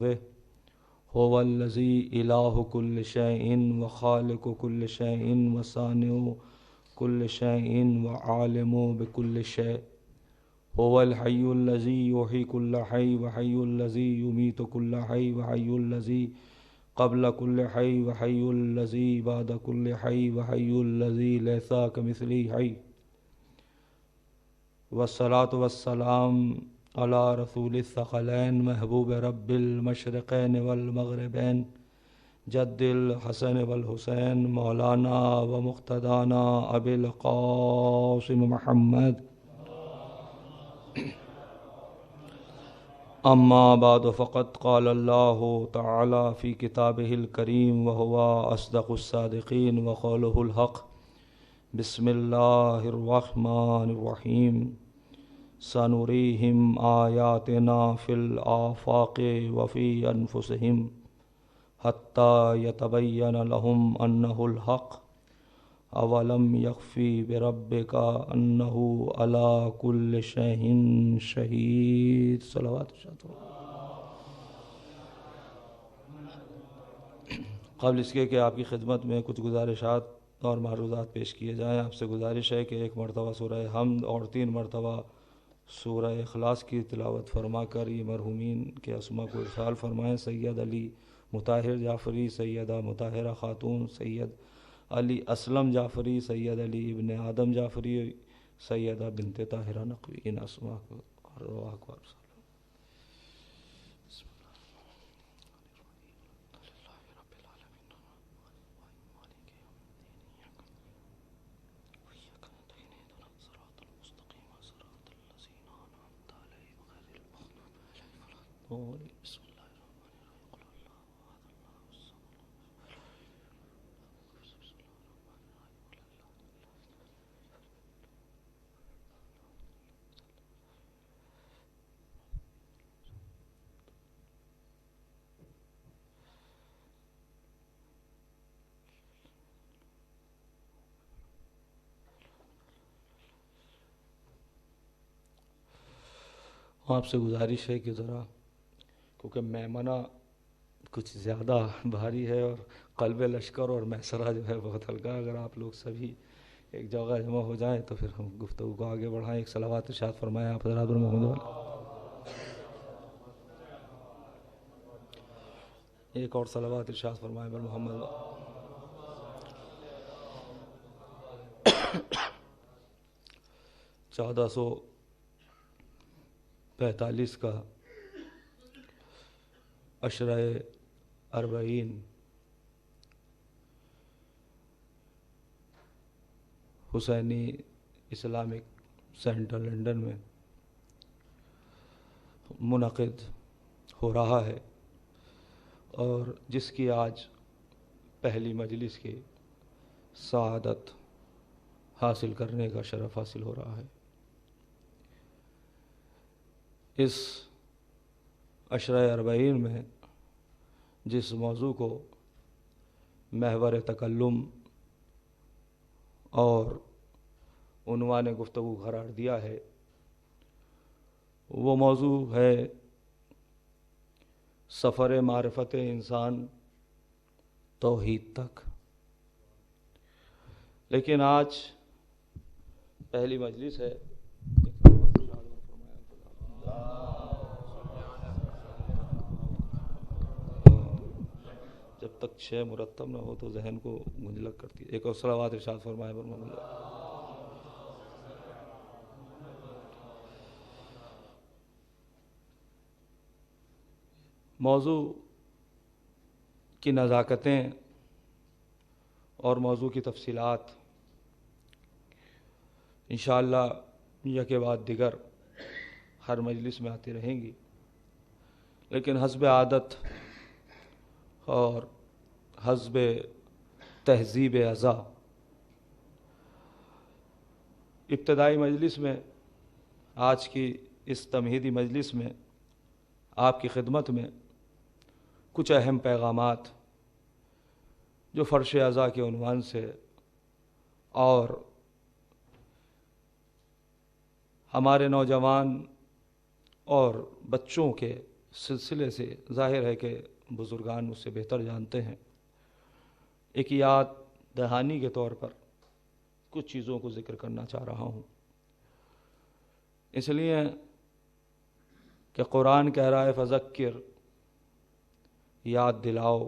هو الذي إله كل شيء وخالق كل شيء وصانع كل شيء وعالم بكل شيء. هو الحي الذي يحيي كل حي وحي الذي يميت كل حي وحي الذي قبل كل حي وحي الذي بعد كل حي وحي الذي ليس كمثله حي. والصلاة والسلام على رسول الثقلين محبوب رب المشرقين والمغربين جد الحسن والحسين مولانا ومقتدانا أبي القاسم محمد. أما بعد فقد قال الله تعالى في كتابه الكريم وهو أصدق الصادقين وقوله الحق. بسم الله الرحمن الرحيم. سنريهم آياتنا في الآفاق وفي أنفسهم حتى يتبين لهم أنه الحق. أولم يكفي بربك أنه على كل شيء شهيد. صلوات قبل اس کے کہ آپ کی خدمت میں کچھ گزارشات اور معروضات پیش کیے جائیں، آپ سے گزارش ہے کہ ایک مرتبہ سورہ حمد اور 3 مرتبہ سورہ اخلاص کی تلاوت فرما کر یہ مرحومین کے اسماء کو ارسال فرمائیں. سید علی مطہر جعفری، سیدہ مطہرہ خاتون، سید علی اسلم جعفری، سید علی ابن آدم جعفری، سیدہ بنت طاہرہ نقوی، ان اسماء کو ارواح کو ارسال. بسم اللہ آپ سے گزارش ہے کہ ذرا کیونکہ میمنہ کچھ زیادہ بھاری ہے اور قلب لشکر اور میسرہ جو ہے بہت ہلکا ہے، اگر آپ لوگ سبھی ایک جگہ جمع ہو جائیں تو پھر ہم گفتگو کو آگے بڑھائیں. ایک صلوات ارشاد فرمائیں آپ حضرات پر محمد والا. ایک اور صلوات ارشاد فرمائیں پر محمد والا. 1445 کا عشرہ اربعین حسینی اسلامک سینٹر لندن میں منعقد ہو رہا ہے، اور جس کی آج پہلی مجلس کی سعادت حاصل کرنے کا شرف حاصل ہو رہا ہے. اس عشرہ اربعین میں جس موضوع کو محور تکلم اور عنوان گفتگو قرار دیا ہے، وہ موضوع ہے سفر معرفت انسان توحید تک. لیکن آج پہلی مجلس ہے، جب تک 6 مرتب نہ ہو تو ذہن کو منجلک کرتی ہے. ایک اور صلوات ارشاد فرمائے پر محمد. موضوع کی نزاکتیں اور موضوع کی تفصیلات انشاءاللہ یک بعد دیگر ہر مجلس میں آتی رہیں گی، لیکن حسب عادت اور حسب تہذیب ازا ابتدائی مجلس میں، آج کی اس تمہیدی مجلس میں آپ کی خدمت میں کچھ اہم پیغامات جو فرش ازا کے عنوان سے اور ہمارے نوجوان اور بچوں کے سلسلے سے ظاہر ہے کہ بزرگان مجھ سے بہتر جانتے ہیں، ایک یاد دہانی کے طور پر کچھ چیزوں کو ذکر کرنا چاہ رہا ہوں، اس لیے کہ قرآن کہہ رہا ہے فذکر، یاد دلاؤ،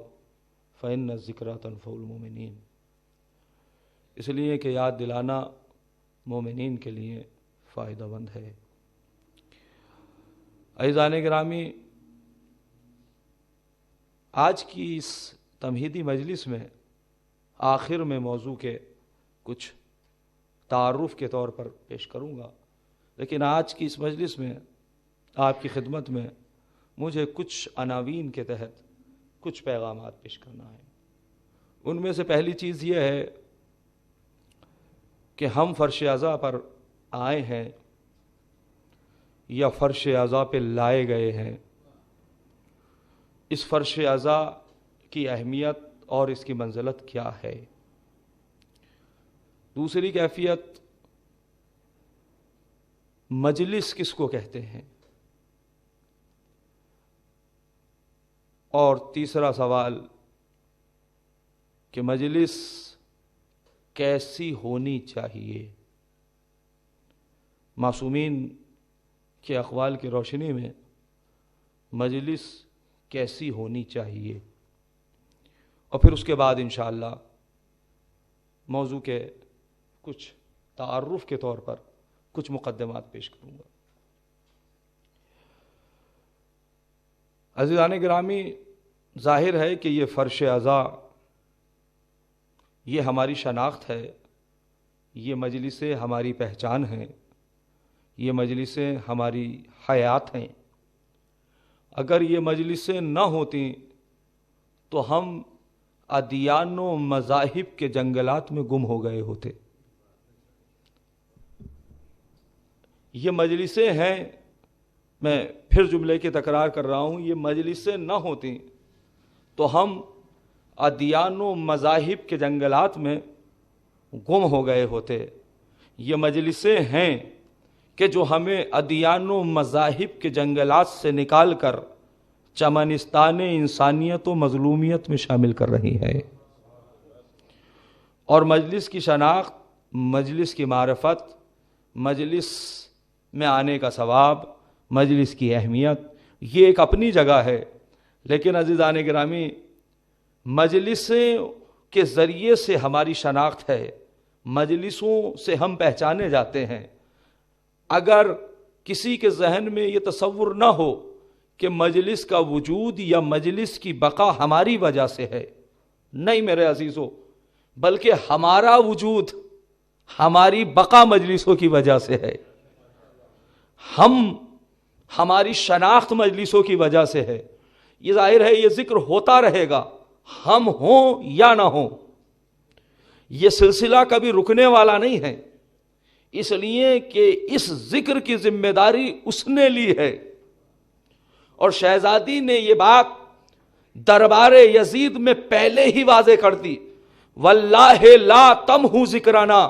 فإن الذکریٰ تنفع المؤمنین، اس لیے کہ یاد دلانا مومنین کے لیے فائدہ مند ہے۔ عزیزان گرامی، آج کی اس تمہیدی مجلس میں آخر میں موضوع کے کچھ تعارف کے طور پر پیش کروں گا، لیکن آج کی اس مجلس میں آپ کی خدمت میں مجھے کچھ عناوین کے تحت کچھ پیغامات پیش کرنا ہے۔ ان میں سے پہلی چیز یہ ہے کہ ہم فرش عزا پر آئے ہیں یا فرش عزا پہ لائے گئے ہیں، اس فرش عزا کی اہمیت اور اس کی منزلت کیا ہے۔ دوسری کیفیت، مجلس کس کو کہتے ہیں، اور تیسرا سوال کہ مجلس کیسی ہونی چاہیے۔ معصومین کے اقوال کی روشنی میں مجلس کیسی ہونی چاہیے، اور پھر اس کے بعد انشاءاللہ موضوع کے کچھ تعارف کے طور پر کچھ مقدمات پیش کروں گا۔ عزیزان گرامی، ظاہر ہے کہ یہ فرش عزا، یہ ہماری شناخت ہے، یہ مجلسیں ہماری پہچان ہیں، یہ مجلسیں ہماری حیات ہیں۔ اگر یہ مجلسیں نہ ہوتیں تو ہم ادیان و مذاہب کے جنگلات میں گم ہو گئے ہوتے۔ یہ مجلسیں ہیں، میں پھر جملے کی تکرار کر رہا ہوں، یہ مجلسیں نہ ہوتیں تو ہم ادیان و مذاہب کے جنگلات میں گم ہو گئے ہوتے۔ یہ مجلسیں ہیں کہ جو ہمیں ادیان و مذاہب کے جنگلات سے نکال کر چمنستان انسانیت و مظلومیت میں شامل کر رہی ہے۔ اور مجلس کی شناخت، مجلس کی معرفت، مجلس میں آنے کا ثواب، مجلس کی اہمیت، یہ ایک اپنی جگہ ہے، لیکن عزیزان گرامی، مجلسوں کے ذریعے سے ہماری شناخت ہے، مجلسوں سے ہم پہچانے جاتے ہیں۔ اگر کسی کے ذہن میں یہ تصور نہ ہو کہ مجلس کا وجود یا مجلس کی بقا ہماری وجہ سے ہے، نہیں میرے عزیزو، بلکہ ہمارا وجود، ہماری بقا مجلسوں کی وجہ سے ہے۔ ہماری شناخت مجلسوں کی وجہ سے ہے۔ یہ ظاہر ہے یہ ذکر ہوتا رہے گا، ہم ہوں یا نہ ہوں، یہ سلسلہ کبھی رکنے والا نہیں ہے، اس لیے کہ اس ذکر کی ذمہ داری اس نے لی ہے۔ اور شہزادی نے یہ بات دربار یزید میں پہلے ہی واضح کر دی، واللہ لا تمحو ذکرنا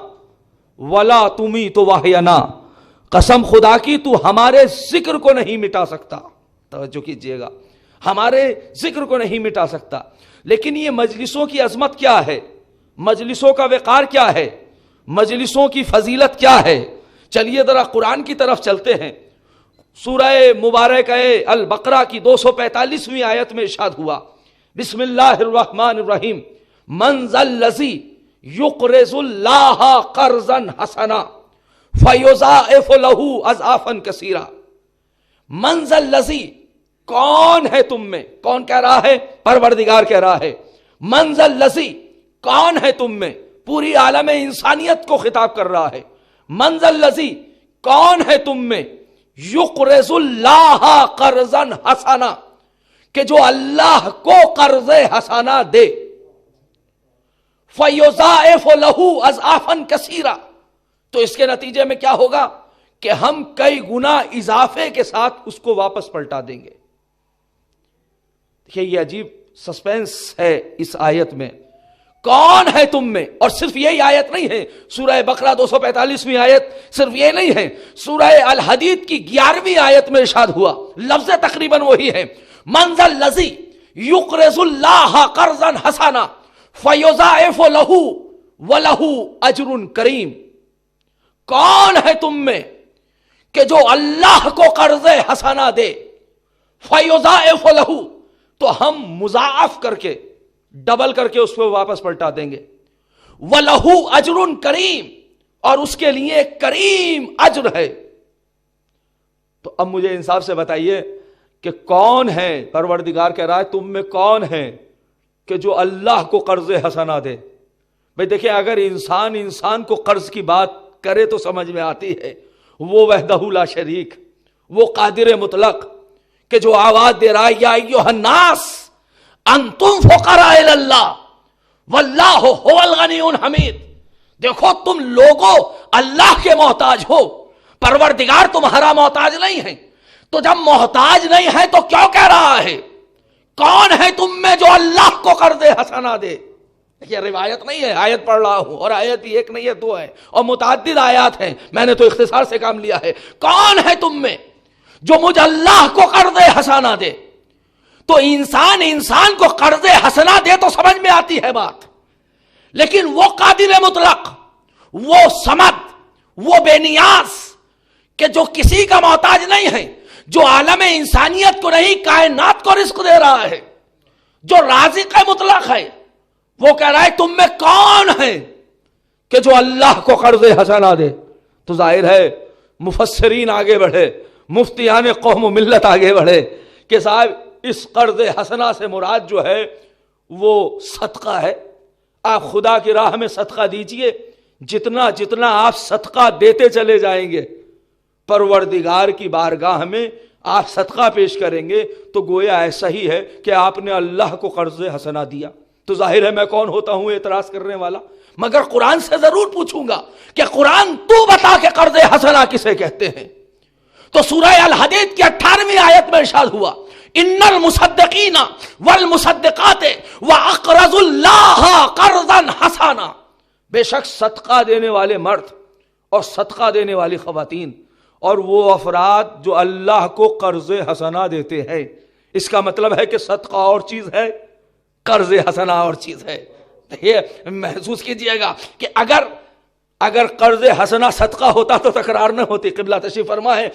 ولا تمیت وحینا، قسم خدا کی تو ہمارے ذکر کو نہیں مٹا سکتا۔ توجہ کیجئے گا، ہمارے ذکر کو نہیں مٹا سکتا۔ لیکن یہ مجلسوں کی عظمت کیا ہے، مجلسوں کا وقار کیا ہے، مجلسوں کی فضیلت کیا ہے؟ چلیے ذرا قرآن کی طرف چلتے ہیں۔ سورہ مبارکہ البقرہ کی 245ویں آیت میں ارشاد ہوا، بسم اللہ الرحمن الرحیم، من ذا الذی یقرض اللہ قرضا حسنا فیضاعف لہ اضعافا کثیرا۔ من ذا الذی، کون ہے تم میں، کون کہہ رہا ہے؟ پروردگار کہہ رہا ہے۔ من ذا الذی، کون ہے تم میں، پوری عالم انسانیت کو خطاب کر رہا ہے۔ من ذا الذی، کون ہے تم میں، یقرض اللہ قرضا حسنا، کہ جو اللہ کو قرض حسنا دے، فیضاعف لہ اضعافا کثیرا، تو اس کے نتیجے میں کیا ہوگا کہ ہم کئی گنا اضافے کے ساتھ اس کو واپس پلٹا دیں گے۔ دیکھیے یہ عجیب سسپینس ہے اس آیت میں۔ کون ہے تم میں؟ اور صرف یہی آیت نہیں ہے، سورہ بقرہ 245ویں آیت صرف یہ نہیں ہے، سورہ الحدید کی 11ویں آیت میں ارشاد ہوا، لفظ تقریباً وہی ہے، من ذا الذی یقرض اللہ قرضا حسنا فیضاعف لہ ولہ اجر کریم۔ کون ہے تم میں کہ جو اللہ کو قرض حسنا دے، فیضاعف لہ، تو ہم مضاعف کر کے، ڈبل کر کے اس کو واپس پلٹا دیں گے، وَلَهُ أَجْرٌ کریم، اور اس کے لیے کریم اجر ہے۔ تو اب مجھے انصاف سے بتائیے کہ کون ہے، پروردگار کہہ رہا ہے تم میں کون ہے کہ جو اللہ کو قرض حسنا دے؟ بھئی دیکھیں، اگر انسان کو قرض کی بات کرے تو سمجھ میں آتی ہے، وہ وحدہ لا شریک، وہ قادر مطلق کہ جو آواز دے رہا ہے یا ایھا الناس انتم فقراء الی اللہ واللہ هو الغنی الحمید۔ دیکھو تم لوگوں اللہ کے محتاج ہو، پروردگار تمہارا محتاج نہیں ہے، تو جب محتاج نہیں ہے تو کیوں کہہ رہا ہے کون ہے تم میں جو اللہ کو قرض حسنا دے؟ یہ روایت نہیں ہے، آیت پڑھ رہا ہوں، اور آیت ایک نہیں ہے، دو ہے، اور متعدد آیات ہیں، میں نے تو اختصار سے کام لیا ہے۔ کون ہے تم میں جو مجھ اللہ کو قرض حسنا دے؟ تو انسان کو قرض حسنا دے تو سمجھ میں آتی ہے بات، لیکن وہ قادر مطلق، وہ صمد، وہ بے نیاز کہ جو کسی کا محتاج نہیں ہے، جو عالم انسانیت کو نہیں کائنات کو رزق دے رہا ہے، جو رازق مطلق ہے، وہ کہہ رہا ہے تم میں کون ہے کہ جو اللہ کو قرض حسنا دے؟ تو ظاہر ہے مفسرین آگے بڑھے، مفتیان قوم و ملت آگے بڑھے کہ صاحب اس قرض حسنا سے مراد جو ہے وہ صدقہ ہے۔ آپ خدا کی راہ میں صدقہ دیجئے، جتنا جتنا آپ صدقہ دیتے چلے جائیں گے، پروردگار کی بارگاہ میں آپ صدقہ پیش کریں گے تو گویا ایسا ہی ہے کہ آپ نے اللہ کو قرض حسنا دیا۔ تو ظاہر ہے میں کون ہوتا ہوں اعتراض کرنے والا؟ مگر قرآن سے ضرور پوچھوں گا کہ قرآن تو بتا کہ قرض حسنا کسے کہتے ہیں؟ تو سورہ الحدید کی 18ویں آیت میں ارشاد ہوا، ان المصدقین والمصدقات واقرضوا اللہ قرضا حسنا، بے شک صدقہ دینے والے مرد اور صدقہ دینے والی خواتین اور وہ افراد جو اللہ کو قرض حسنا دیتے ہیں۔ اس کا مطلب ہے کہ صدقہ اور چیز ہے، قرض حسنا اور چیز ہے۔ یہ محسوس کیجئے گا کہ اگر قرض حسنا صدقہ ہوتا تو تکرار نہ ہوتی۔ قبلہ تشریف فرما ہے،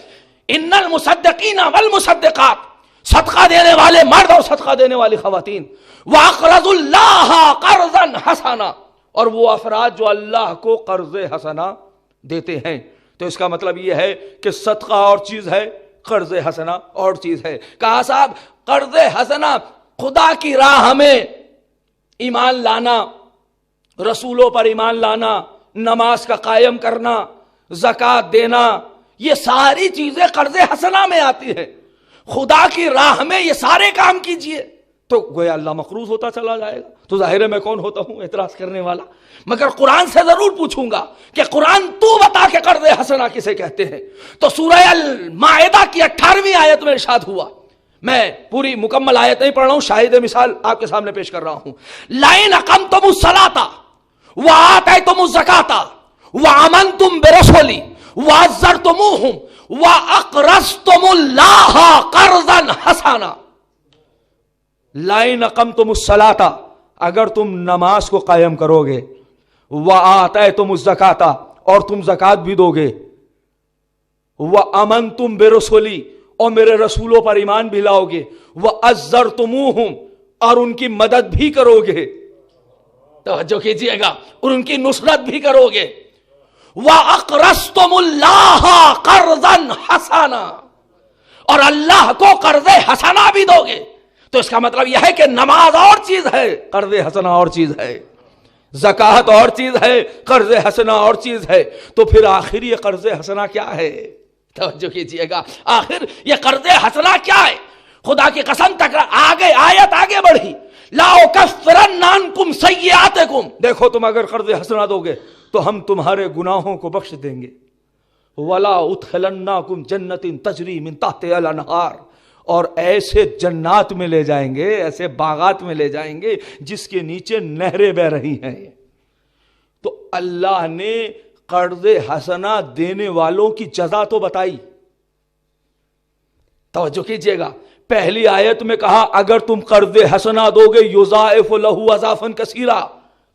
ان المصدقین والمصدقات، صدقہ دینے والے مرد اور صدقہ دینے والی خواتین، واقرضوا اللہ قرضا حسنا، اور وہ افراد جو اللہ کو قرض حسنا دیتے ہیں۔ تو اس کا مطلب یہ ہے کہ صدقہ اور چیز ہے، قرض حسنا اور چیز ہے۔ کہا صاحب قرض حسنا خدا کی راہ میں ایمان لانا، رسولوں پر ایمان لانا، نماز کا قائم کرنا، زکوٰۃ دینا، یہ ساری چیزیں قرض حسنا میں آتی ہے۔ خدا کی راہ میں یہ سارے کام کیجئے تو گویا اللہ مقروض ہوتا چلا جائے گا۔ تو ظاہر ہے میں کون ہوتا ہوں اعتراض کرنے والا؟ مگر قرآن سے ضرور پوچھوں گا کہ قرآن تو بتا کہ قرض حسنا کسے کہتے ہیں؟ تو سورہ المائدہ کی 18ویں آیت میں ارشاد ہوا، میں پوری مکمل آیت نہیں پڑھ رہا ہوں، شاہد مثال آپ کے سامنے پیش کر رہا ہوں، لَئِنْ أَقَمْتُمُ الصَّلَاةَ وَآتَيْتُمُ الزَّكَاةَ وَآمَنْتُمْ بِرُسُلِي وَعَزَّرْتُمُوهُمْ وَأَقْرَضْتُمُ اللَّهَ قَرْضًا حَسَنًا۔ لَئِنْ أَقَمْتُمُ الصَّلَاةَ، اگر تم نماز کو قائم کرو گے، وَآتَيْتُمُ الزَّكَاةَ، اور تم زکوٰۃ بھی دو گے، وَآمَنْتُمْ بِرُسُلِي، اور میرے رسولوں پر ایمان بھی لاؤ گے، وَعَزَّرْتُمُوهُمْ، اور ان کی مدد بھی کرو گے، توجہ کیجئے گا، اور ان کی نصرت بھی کرو گے، وَأَقْرَضْتُمُ اللَّهَ قَرْضًا حَسَنًا، اور اللہ کو قرض حسنا بھی دو گے۔ تو اس کا مطلب یہ ہے کہ نماز اور چیز ہے، قرض حسنا اور چیز ہے، زکوٰۃ اور چیز ہے، قرض حسنا اور چیز ہے۔ تو پھر آخر یہ قرض حسنا کیا ہے؟ توجہ کیجئے گا، آخر یہ قرض حسنا کیا ہے؟ خدا کی قسم تک آیت آگے بڑھی، لَأُكَفِّرَنَّ عَنْكُمْ سَيِّئَاتِكُمْ، دیکھو تم اگر قرض حسنا دو گے تو ہم تمہارے گناہوں کو بخش دیں گے، وَلَا أُدْخِلَنَّكُمْ جَنَّةٍ تَجْرِي مِن تَحْتِهَا الْأَنْهَارُ، اور ایسے جنات میں لے جائیں گے, ایسے باغات میں لے جائیں گے جس کے نیچے نہریں بہ رہی ہیں. تو اللہ نے قرض حسنہ دینے والوں کی جزا تو بتائی. توجہ کیجئے گا, پہلی آیت میں کہا اگر تم قرض حسنہ دو گے یضاعف لہ اضعافا کثیرا,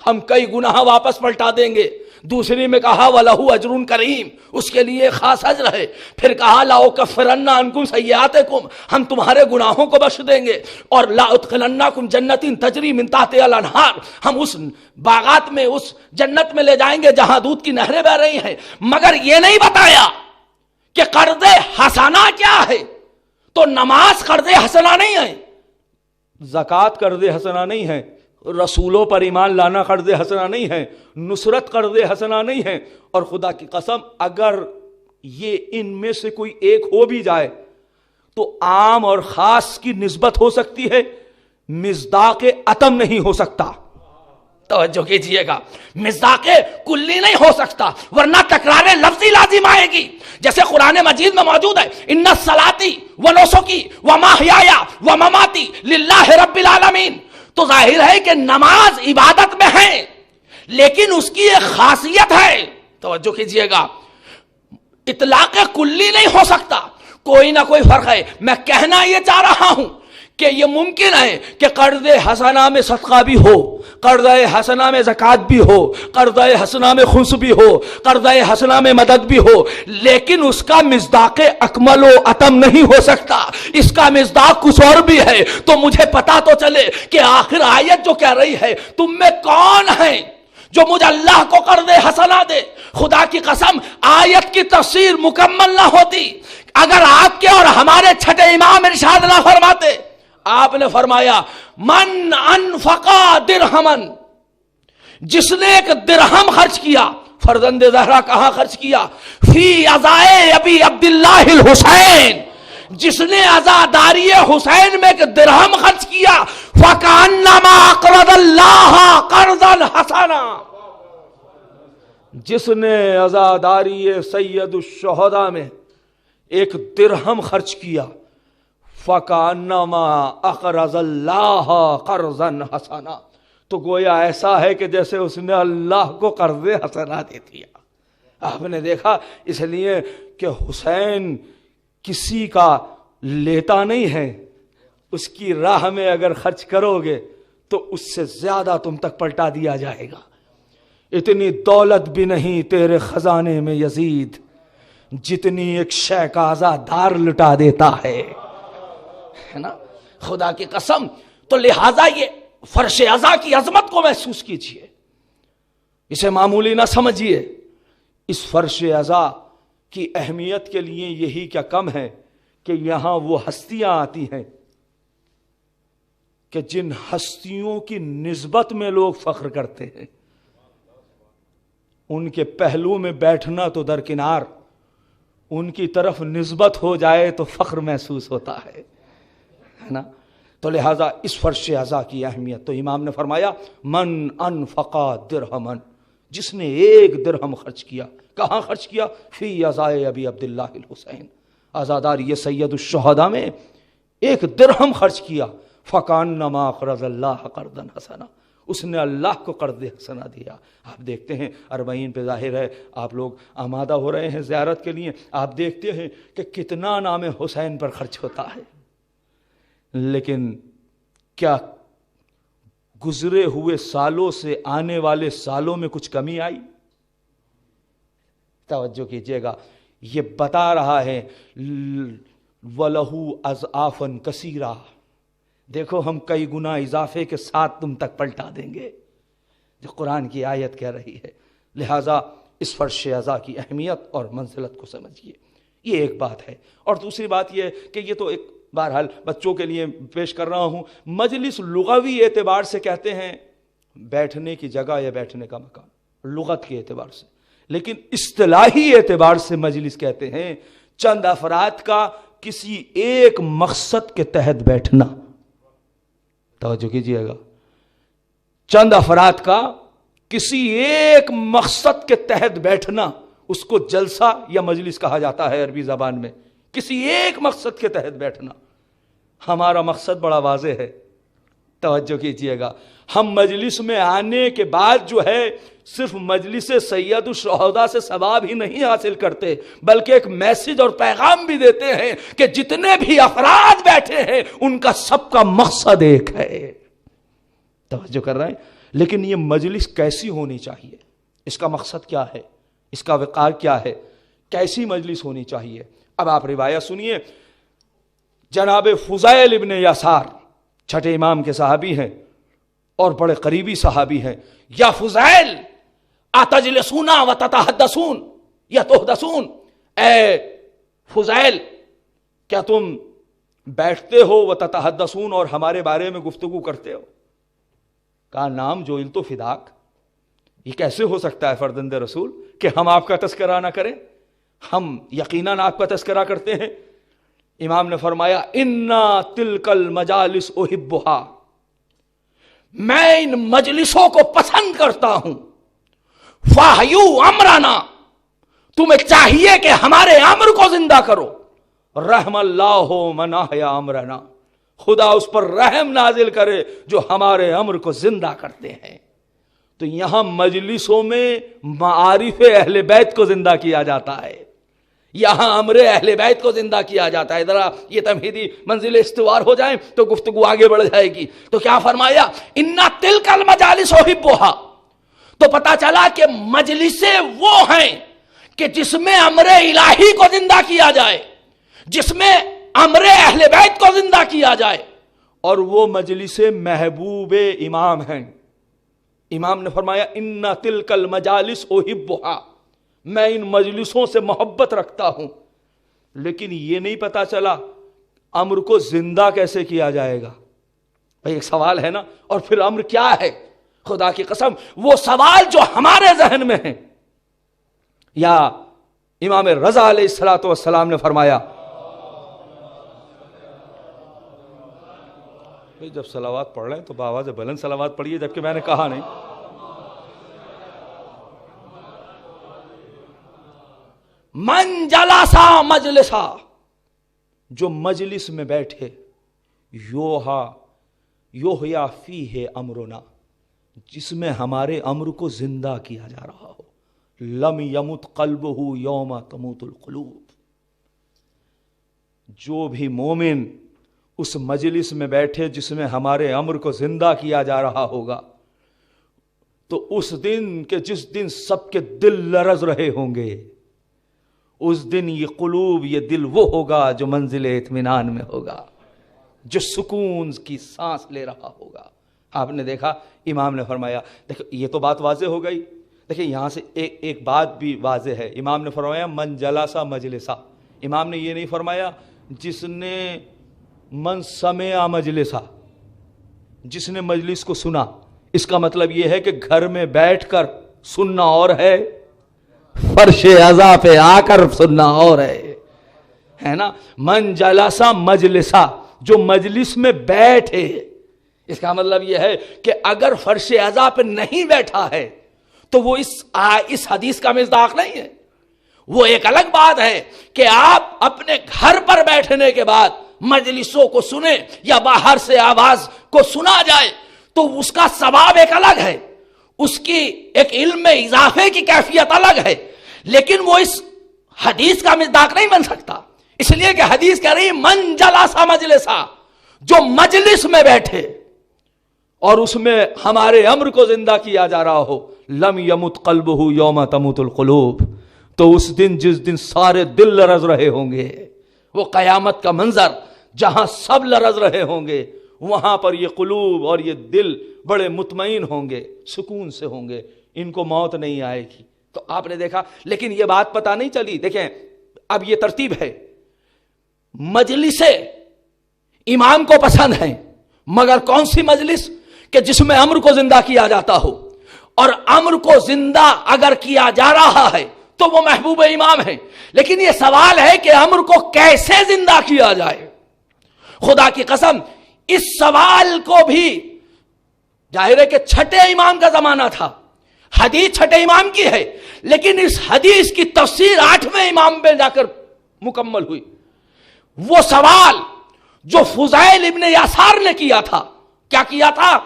ہم کئی گناہ واپس پلٹا دیں گے. دوسری میں کہا وَلَهُ أَجْرٌ کریم, اس کے لیے خاص اجر ہے. پھر کہا لَأُكَفِّرَنَّ عَنْكُمْ سَيِّئَاتِكُمْ, ہم تمہارے گناہوں کو بخش دیں گے. اور لَأُدْخِلَنَّكُمْ جَنَّةٍ تَجْرِي مِنْ تَحْتِهَا الْأَنْهَارُ, ہم اس باغات میں, اس جنت میں لے جائیں گے جہاں دودھ کی نہریں بہ رہی ہیں. مگر یہ نہیں بتایا کہ قرض حسنہ کیا ہے. تو نماز قرض حسنہ نہیں ہے, زکوٰۃ قرض حسنہ نہیں ہے, رسولوں پر ایمان لانا قرض حسنہ نہیں ہے, نصرت قرض حسنہ نہیں ہے. اور خدا کی قسم اگر یہ ان میں سے کوئی ایک ہو بھی جائے تو عام اور خاص کی نسبت ہو سکتی ہے, مصداق عتم نہیں ہو سکتا. توجہ کیجئے گا, مصداق کلی نہیں ہو سکتا, ورنہ تکرار لفظی لازم آئے گی. جیسے قرآن مجید میں موجود ہے ان صلاتی و نسکی و محیایا و مماتی للہ رب العالمین. تو ظاہر ہے کہ نماز عبادت میں ہے, لیکن اس کی ایک خاصیت ہے. توجہ کیجئے گا, اطلاق کلی نہیں ہو سکتا, کوئی نہ کوئی فرق ہے. میں کہنا یہ چاہ رہا ہوں کہ یہ ممکن ہے کہ قرض حسنہ میں صدقہ بھی ہو, قرض حسنہ میں زکوٰۃ بھی ہو, قرض حسنہ میں خمس بھی ہو, قرض حسنہ میں مدد بھی ہو, لیکن اس کا مصداق اکمل و اتم نہیں ہو سکتا. اس کا مصداق کچھ اور بھی ہے. تو مجھے پتا تو چلے کہ آخر آیت جو کہہ رہی ہے تم میں کون ہے جو مجھے اللہ کو قرض حسنہ دے. خدا کی قسم آیت کی تفسیر مکمل نہ ہوتی اگر آپ کے اور ہمارے چھٹے امام ارشاد نہ فرماتے. آپ نے فرمایا من انفقا درہمن, جس نے ایک درہم خرچ کیا. فرزند زہرا کہاں خرچ کیا؟ فی عزائے ابی عبداللہ الحسین, جس نے عزاداری حسین میں ایک درہم خرچ کیا. فکأنما اقرض اللہ قرضا حسنا, جس نے عزاداری سید الشہداء میں ایک درہم خرچ کیا. فَكَأَنَّمَا أَقْرَضَ اللَّهَ قَرْضًا حَسَنًا, تو گویا ایسا ہے کہ جیسے اس نے اللہ کو قرض حسنہ دے دیا. آپ نے دیکھا اس لیے کہ حسین کسی کا لیتا نہیں ہے, اس کی راہ میں اگر خرچ کرو گے تو اس سے زیادہ تم تک پلٹا دیا جائے گا. اتنی دولت بھی نہیں تیرے خزانے میں یزید جتنی ایک شے کا عزادار لٹا دیتا ہے نا. خدا کی قسم. تو لہذا یہ فرش عزا کی عظمت کو محسوس کیجئے, اسے معمولی نہ سمجھیے. اس فرش عزا کی اہمیت کے لیے یہی کیا کم ہے کہ یہاں وہ ہستیاں آتی ہیں کہ جن ہستیوں کی نسبت میں لوگ فخر کرتے ہیں. ان کے پہلو میں بیٹھنا تو درکنار, ان کی طرف نسبت ہو جائے تو فخر محسوس ہوتا ہے نا. تو لہٰذا اس فرش عزا کی اہمیت. تو امام نے فرمایا من انفقا درہمن, جس نے ایک درہم خرچ کیا. کہاں خرچ کیا؟ فی عزائے ابی عبداللہ الحسین, عزاداری سید الشہداء میں ایک درہم خرچ کیا. فکأنما اقرض اللہ قرضا حسنا, اس نے اللہ کو قرض حسنہ دیا. آپ دیکھتے ہیں اربعین پہ ظاہر ہے آپ لوگ آمادہ ہو رہے ہیں زیارت کے لیے. آپ دیکھتے ہیں کہ کتنا نام حسین پر خرچ ہوتا ہے, لیکن کیا گزرے ہوئے سالوں سے آنے والے سالوں میں کچھ کمی آئی؟ توجہ کیجئے گا, یہ بتا رہا ہے وَلَهُ أَضْعَافًا كَثِيرًا, دیکھو ہم کئی گنا اضافے کے ساتھ تم تک پلٹا دیں گے, جو قرآن کی آیت کہہ رہی ہے. لہٰذا اس فرش عزا کی اہمیت اور منزلت کو سمجھیے. یہ ایک بات ہے. اور دوسری بات یہ کہ یہ تو ایک بہرحال بچوں کے لیے پیش کر رہا ہوں. مجلس لغوی اعتبار سے کہتے ہیں بیٹھنے کی جگہ یا بیٹھنے کا مکان, لغت کے اعتبار سے. لیکن اصطلاحی اعتبار سے مجلس کہتے ہیں چند افراد کا کسی ایک مقصد کے تحت بیٹھنا. توجہ کیجئے گا, چند افراد کا کسی ایک مقصد کے تحت بیٹھنا, اس کو جلسہ یا مجلس کہا جاتا ہے عربی زبان میں. کسی ایک مقصد کے تحت بیٹھنا. ہمارا مقصد بڑا واضح ہے، توجہ کیجئے گا. ہم مجلس میں آنے کے بعد جو ہے صرف مجلس سید الشہداء سے ثواب ہی نہیں حاصل کرتے، بلکہ ایک میسج اور پیغام بھی دیتے ہیں کہ جتنے بھی افراد بیٹھے ہیں ان کا سب کا مقصد ایک ہے. توجہ کر رہے ہیں؟ لیکن یہ مجلس کیسی ہونی چاہیے، اس کا مقصد کیا ہے، اس کا وقار کیا ہے، کیسی مجلس ہونی چاہیے؟ اب آپ روایت سنیے. جناب فضیل ابن یسار چھٹے امام کے صحابی ہیں اور بڑے قریبی صحابی ہیں. یا فضیل اتجلسون وتتحدثون یا تحدثون، اے فضیل کیا تم بیٹھتے ہو وتتحدثون اور ہمارے بارے میں گفتگو کرتے ہو؟ کہا نام جوئل تو فداک، یہ کیسے ہو سکتا ہے فرزند رسول کہ ہم آپ کا تذکرہ نہ کریں؟ ہم یقیناً آپ کا تذکرہ کرتے ہیں. امام نے فرمایا انا تلک المجالس احبھا، میں ان مجلسوں کو پسند کرتا ہوں. فاحیو امرنا، تمہیں چاہیے کہ ہمارے امر کو زندہ کرو. رحم اللہ من احیا امرنا، خدا اس پر رحم نازل کرے جو ہمارے امر کو زندہ کرتے ہیں. تو یہاں مجلسوں میں معارف اہل بیت کو زندہ کیا جاتا ہے، یہاں امر اہل بیت کو زندہ کیا جاتا ہے. ذرا یہ تمہیدی منزل استوار ہو جائیں تو گفتگو آگے بڑھ جائے گی. تو کیا فرمایا؟ انا تلک المجالس احبھا. تو پتا چلا کہ مجلسیں وہ ہیں کہ جس میں امر الہی کو زندہ کیا جائے، جس میں امر اہل بیت کو زندہ کیا جائے، اور وہ مجلسیں محبوب امام ہیں. امام نے فرمایا انا تلک المجالس احبھا، میں ان مجلسوں سے محبت رکھتا ہوں. لیکن یہ نہیں پتا چلا امر کو زندہ کیسے کیا جائے گا. بھئی ایک سوال ہے نا، اور پھر امر کیا ہے؟ خدا کی قسم وہ سوال جو ہمارے ذہن میں ہیں. یا امام رضا علیہ الصلوۃ والسلام نے فرمایا، جب صلوات پڑھ رہے ہیں تو بآواز بلند صلوات پڑھیے، جبکہ میں نے کہا نہیں. من جلسا مجلسا، جو مجلس میں بیٹھے، یوحیا فیہ امرنا، جس میں ہمارے امر کو زندہ کیا جا رہا ہو. لم یمت قلبہ یوم تموت القلوب، جو بھی مومن اس مجلس میں بیٹھے جس میں ہمارے امر کو زندہ کیا جا رہا ہوگا، تو اس دن کے جس دن سب کے دل لرز رہے ہوں گے، اس دن یہ قلوب، یہ دل وہ ہوگا جو منزل اطمینان میں ہوگا، جو سکون کی سانس لے رہا ہوگا. آپ نے دیکھا امام نے فرمایا، دیکھو یہ تو بات واضح ہو گئی. دیکھیں یہاں سے ایک بات بھی واضح ہے. امام نے فرمایا من جلسا مجلسا. امام نے یہ نہیں فرمایا جس نے من سمع مجلسا، جس نے مجلس کو سنا. اس کا مطلب یہ ہے کہ گھر میں بیٹھ کر سننا اور ہے، فرش عزا پہ آ کر سننا اور ہے نا. من جلسا مجلسا، جو مجلس میں بیٹھے. اس کا مطلب یہ ہے کہ اگر فرش عزا پہ نہیں بیٹھا ہے تو وہ اس حدیث کا مصداق نہیں ہے. وہ ایک الگ بات ہے کہ آپ اپنے گھر پر بیٹھنے کے بعد مجلسوں کو سنیں یا باہر سے آواز کو سنا جائے تو اس کا ثواب ایک الگ ہے، اس کی ایک علم میں اضافے کی کیفیت الگ ہے. لیکن وہ اس حدیث کا مصداق نہیں بن سکتا، اس لیے کہ حدیث کہہ رہی من جلسا مجلسا، جو مجلس میں بیٹھے اور اس میں ہمارے امر کو زندہ کیا جا رہا ہو. لم یمت قلبہ یوم تموت القلوب، تو اس دن جس دن سارے دل لرز رہے ہوں گے، وہ قیامت کا منظر جہاں سب لرز رہے ہوں گے، وہاں پر یہ قلوب اور یہ دل بڑے مطمئن ہوں گے، سکون سے ہوں گے، ان کو موت نہیں آئے گی. تو آپ نے دیکھا، لیکن یہ بات پتہ نہیں چلی. دیکھیں اب یہ ترتیب ہے، مجلسیں امام کو پسند ہیں، مگر کون سی مجلس؟ کہ جس میں امر کو زندہ کیا جاتا ہو. اور امر کو زندہ اگر کیا جا رہا ہے تو وہ محبوب امام ہے. لیکن یہ سوال ہے کہ امر کو کیسے زندہ کیا جائے. خدا کی قسم اس سوال کو بھی ظاہر ہے کہ چھٹے امام کا زمانہ تھا، حدیث چھٹے امام کی ہے، لیکن اس حدیث کی تفسیر 8ویں امام پہ جا کر مکمل ہوئی. وہ سوال جو فضیل ابن یسار نے کیا تھا. کیا کیا تھا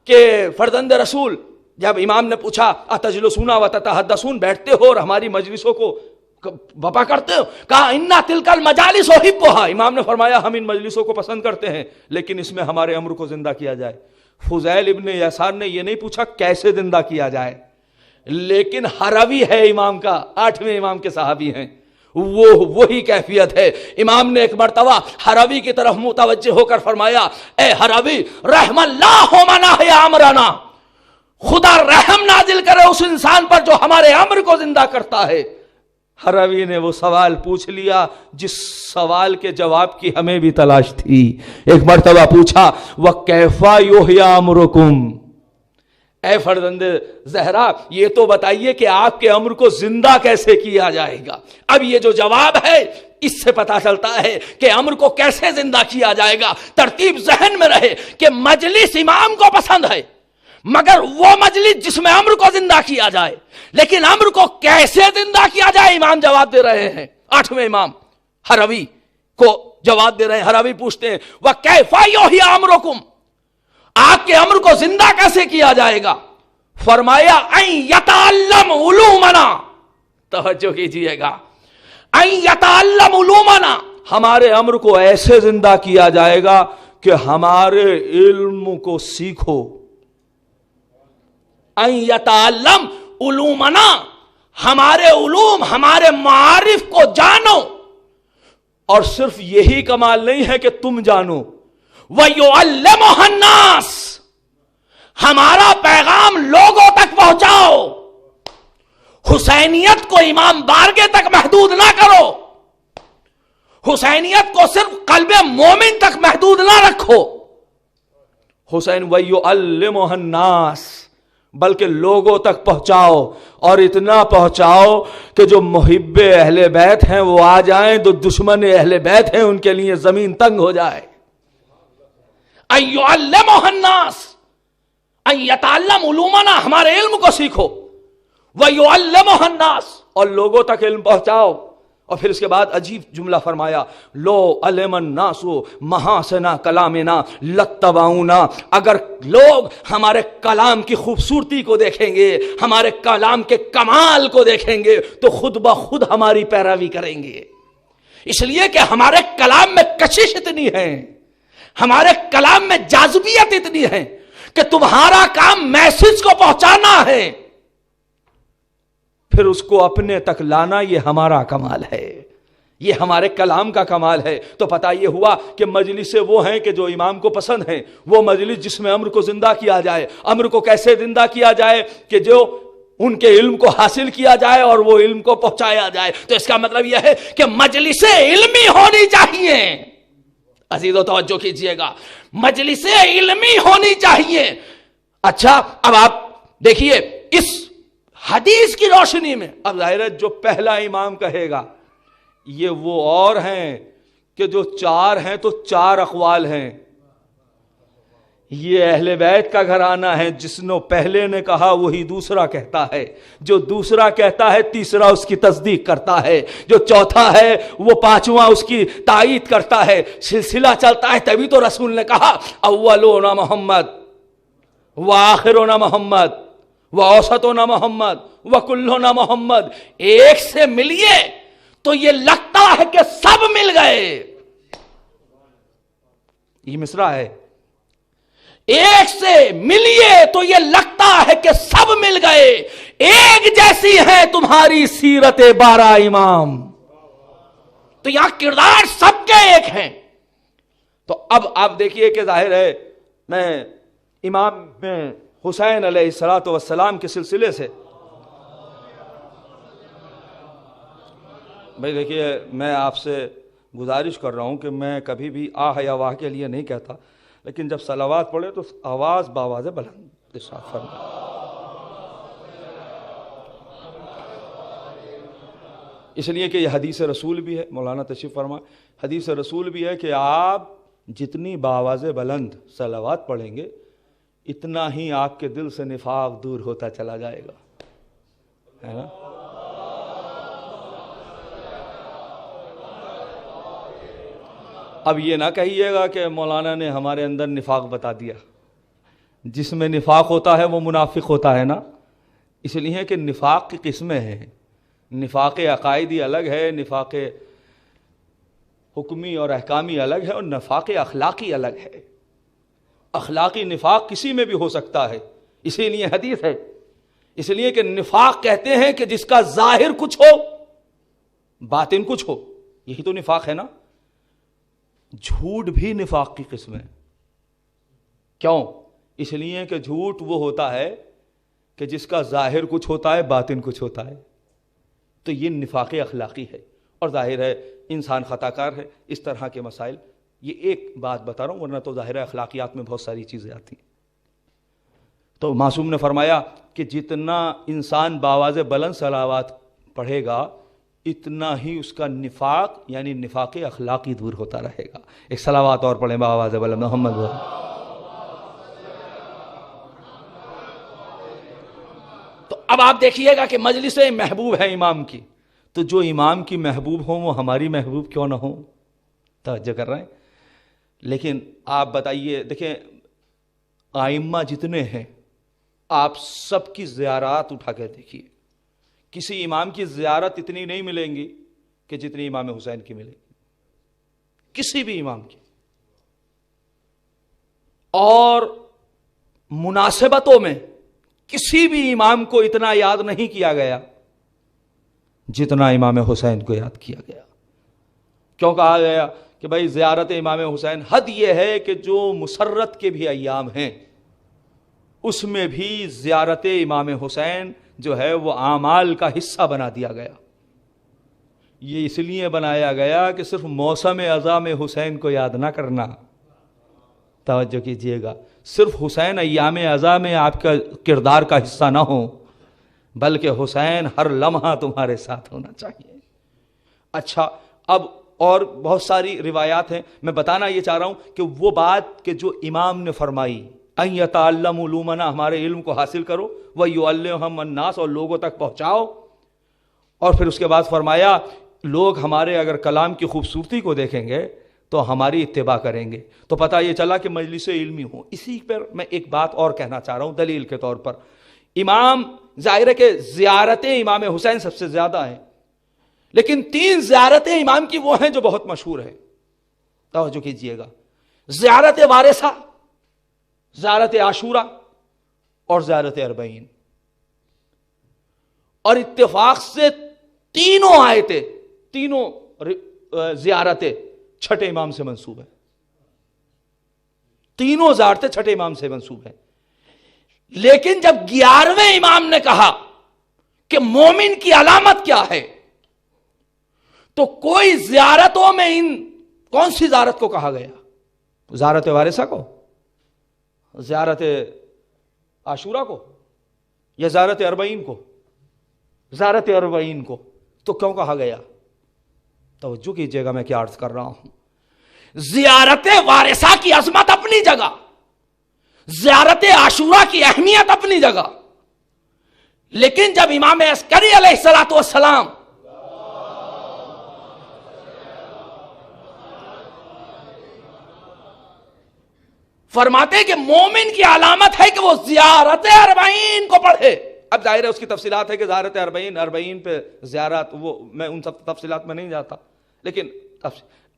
کہ فرزند رسول جب امام نے پوچھا اتجلسون وتتحدثون، بیٹھتے ہو اور ہماری مجلسوں کو بپا کرتے ہو؟ کہا انا تلک المجالس احبھا. امام نے فرمایا ہم ان مجلسوں کو پسند کرتے ہیں لیکن اس میں ہمارے امر کو زندہ کیا جائے. فضیل ابن یسار نے یہ نہیں پوچھا کیسے زندہ کیا جائے، لیکن ہروی ہے امام کا، 8ویں امام کے صحابی ہیں، وہی کیفیت ہے. امام نے ایک مرتبہ ہروی کی طرف متوجہ ہو کر فرمایا اے ہروی رحم اللہ من احیا امرنا، خدا رحم نازل کرے اس انسان پر جو ہمارے امر کو زندہ کرتا ہے. ہروی نے وہ سوال پوچھ لیا جس سوال کے جواب کی ہمیں بھی تلاش تھی. ایک مرتبہ پوچھا وَكَيْفَ يُحْيَىٰ أَمْرُكُمْ، اے فرزند زہرا یہ تو بتائیے کہ آپ کے امر کو زندہ کیسے کیا جائے گا. اب یہ جو جواب ہے اس سے پتا چلتا ہے کہ امر کو کیسے زندہ کیا جائے گا. ترتیب ذہن میں رہے کہ مجلس امام کو پسند ہے مگر وہ مجلس جس میں امر کو زندہ کیا جائے، لیکن امر کو کیسے زندہ کیا جائے امام جواب دے رہے ہیں. 8ویں امام ہروی کو جواب دے رہے ہیں. ہروی پوچھتے ہیں وَكَيْفَ يُحْيَىٰ أَمْرُكُمْ، آپ کے امر کو زندہ کیسے کیا جائے گا؟ فرمایا اَن يَتَعَلَّمْ عُلُومَنَا، توجہ کیجئے گا، اَن يَتَعَلَّمْ عُلُومَنَا، ہمارے امر کو ایسے زندہ کیا جائے گا کہ ہمارے علم کو سیکھو. ان یتعلم علومنا، ہمارے علوم ہمارے معارف کو جانو. اور صرف یہی کمال نہیں ہے کہ تم جانو، وَيُعَلِّمُهَا النَّاسِ، ہمارا پیغام لوگوں تک پہنچاؤ. حسینیت کو امام بارگاہ تک محدود نہ کرو، حسینیت کو صرف قلب مومن تک محدود نہ رکھو. حسین وَيُعَلِّمُهَا النَّاسِ، بلکہ لوگوں تک پہنچاؤ، اور اتنا پہنچاؤ کہ جو محب اہل بیت ہیں وہ آ جائیں، تو دشمن اہل بیت ہیں ان کے لیے زمین تنگ ہو جائے. ان یعلمها الناس، ان یتعلم علومنا، ہمارے علم کو سیکھو، ویعلمها الناس، اور لوگوں تک علم پہنچاؤ. اور پھر اس کے بعد عجیب جملہ فرمایا لو علم الناس محاسن کلامنا لاتبعونا، اگر لوگ ہمارے کلام کی خوبصورتی کو دیکھیں گے، ہمارے کلام کے کمال کو دیکھیں گے تو خود بخود ہماری پیروی کریں گے. اس لیے کہ ہمارے کلام میں کشش اتنی ہے، ہمارے کلام میں جاذبیت اتنی ہے کہ تمہارا کام میسج کو پہنچانا ہے، پھر اس کو اپنے تک لانا یہ ہمارا کمال ہے، یہ ہمارے کلام کا کمال ہے. تو پتہ یہ ہوا کہ مجلس سے وہ ہیں کہ جو امام کو پسند ہیں، وہ مجلس جس میں امر کو زندہ کیا جائے. امر کو کیسے زندہ کیا جائے کہ جو ان کے علم کو حاصل کیا جائے اور وہ علم کو پہنچایا جائے. تو اس کا مطلب یہ ہے کہ مجلس علمی ہونی چاہیے. عزیزو توجہ کیجئے گا، مجلس علمی ہونی چاہیے. اچھا اب آپ دیکھیے اس حدیث کی روشنی میں، اب ظاہر ہے جو پہلا امام کہے گا یہ وہ اور ہیں کہ جو 4 ہیں تو 4 اقوال ہیں. یہ اہل بیت کا گھرانہ ہے، جس نے پہلے نے کہا وہی دوسرا کہتا ہے، جو دوسرا کہتا ہے تیسرا اس کی تصدیق کرتا ہے، جو چوتھا ہے وہ 5واں اس کی تائید کرتا ہے. سلسلہ چلتا ہے. تبھی تو رسول نے کہا اولنا محمد وآخرنا محمد وَأَوْسَطُنَا محمد وَكُلُّنَا محمد. ایک سے ملیے تو یہ لگتا ہے کہ سب مل گئے. یہ مصرع ہے، ایک سے ملیے تو یہ لگتا ہے کہ سب مل گئے، ایک جیسی ہے تمہاری سیرت 12 امام. تو یہاں کردار سب کے ایک ہیں. تو اب آپ دیکھیے کہ ظاہر ہے میں امام میں حسین علیہ الصلوۃ والسلام کے سلسلے سے، بھائی دیکھیے میں آپ سے گزارش کر رہا ہوں کہ میں کبھی بھی آہ یا واہ کے لیے نہیں کہتا، لیکن جب صلوات پڑھے تو آواز باواز بلند ارشاد فرمائیں. اس لیے کہ یہ حدیث رسول بھی ہے، مولانا تشریف فرمائیں، حدیث رسول بھی ہے کہ آپ جتنی باواز بلند صلوات پڑھیں گے اتنا ہی آپ کے دل سے نفاق دور ہوتا چلا جائے گا، ہے نا. اب یہ نہ کہیے گا کہ مولانا نے ہمارے اندر نفاق بتا دیا. جس میں نفاق ہوتا ہے وہ منافق ہوتا ہے نا. اس لیے کہ نفاق کی قسمیں ہیں. نفاق عقائدی الگ ہے, نفاق حکمی اور احکامی الگ ہے, اور نفاق اخلاقی الگ ہے. اخلاقی نفاق کسی میں بھی ہو سکتا ہے, اسی لیے حدیث ہے. اس لیے کہ نفاق کہتے ہیں کہ جس کا ظاہر کچھ ہو باطن کچھ ہو, یہی تو نفاق ہے نا. جھوٹ بھی نفاق کی قسم ہے. کیوں؟ اس لیے کہ جھوٹ وہ ہوتا ہے کہ جس کا ظاہر کچھ ہوتا ہے باطن کچھ ہوتا ہے. تو یہ نفاق اخلاقی ہے. اور ظاہر ہے انسان خطا کار ہے. اس طرح کے مسائل, یہ ایک بات بتا رہا ہوں, ورنہ تو ظاہر اخلاقیات میں بہت ساری چیزیں آتی ہیں. تو معصوم نے فرمایا کہ جتنا انسان باواز بلند صلوات پڑھے گا اتنا ہی اس کا نفاق یعنی نفاق اخلاقی دور ہوتا رہے گا. ایک صلوات اور پڑھیں باواز بلند محمد. تو اب آپ دیکھیے گا کہ مجلس محبوب ہے امام کی, تو جو امام کی محبوب ہوں وہ ہماری محبوب کیوں نہ ہوں؟ توجہ کر رہے ہیں. لیکن آپ بتائیے, دیکھیں آئمہ جتنے ہیں آپ سب کی زیارات اٹھا کے دیکھیے, کسی امام کی زیارت اتنی نہیں ملیں گی کہ جتنی امام حسین کی ملے گی, کسی بھی امام کی. اور مناسبتوں میں کسی بھی امام کو اتنا یاد نہیں کیا گیا جتنا امام حسین کو یاد کیا گیا. کیوں کہا گیا کہ بھائی زیارت امام حسین؟ حد یہ ہے کہ جو مسرت کے بھی ایام ہیں اس میں بھی زیارت امام حسین جو ہے وہ اعمال کا حصہ بنا دیا گیا. یہ اس لیے بنایا گیا کہ صرف موسم ازاں میں حسین کو یاد نہ کرنا. توجہ کیجئے گا, صرف حسین ایام ازاں میں آپ کا کردار کا حصہ نہ ہو, بلکہ حسین ہر لمحہ تمہارے ساتھ ہونا چاہیے. اچھا, اب اور بہت ساری روایات ہیں. میں بتانا یہ چاہ رہا ہوں کہ وہ بات کہ جو امام نے فرمائی ان یتعلموا علومنا, ہمارے علم کو حاصل کرو, ویعلمہم الناس, اور لوگوں تک پہنچاؤ. اور پھر اس کے بعد فرمایا لوگ ہمارے اگر کلام کی خوبصورتی کو دیکھیں گے تو ہماری اتباع کریں گے. تو پتہ یہ چلا کہ مجلس علمی ہوں. اسی پر میں ایک بات اور کہنا چاہ رہا ہوں دلیل کے طور پر. امام ظاہر ہے کہ زیارتیں امام حسین سب سے زیادہ ہیں, لیکن 3 زیارتیں امام کی وہ ہیں جو بہت مشہور ہیں. توجہ کیجئے گا, زیارت وارثہ, زیارت عاشورہ اور زیارت اربعین. اور اتفاق سے تینوں آیتیں, تینوں زیارتیں چھٹے امام سے منسوب ہیں. تینوں زیارتیں چھٹے امام سے منسوب ہیں. لیکن جب 11ویں امام نے کہا کہ مومن کی علامت کیا ہے, تو کوئی زیارتوں میں کون سی زیارت کو کہا گیا؟ زیارت وارثہ کو, زیارت عاشورہ کو, یا زیارت اربعین کو؟ زیارت اربعین کو. تو کیوں کہا گیا؟ توجہ کیجئے گا میں کیا عرض کر رہا ہوں. زیارت وارثہ کی عظمت اپنی جگہ, زیارت عاشورہ کی اہمیت اپنی جگہ, لیکن جب امام عسکری علیہ الصلوۃ والسلام فرماتے کہ مومن کی علامت ہے کہ وہ زیارت اربعین کو پڑھے. اب ظاہر ہے اس کی تفصیلات ہے کہ زیارت اربعین پہ زیارت, وہ میں ان سب تفصیلات میں نہیں جاتا, لیکن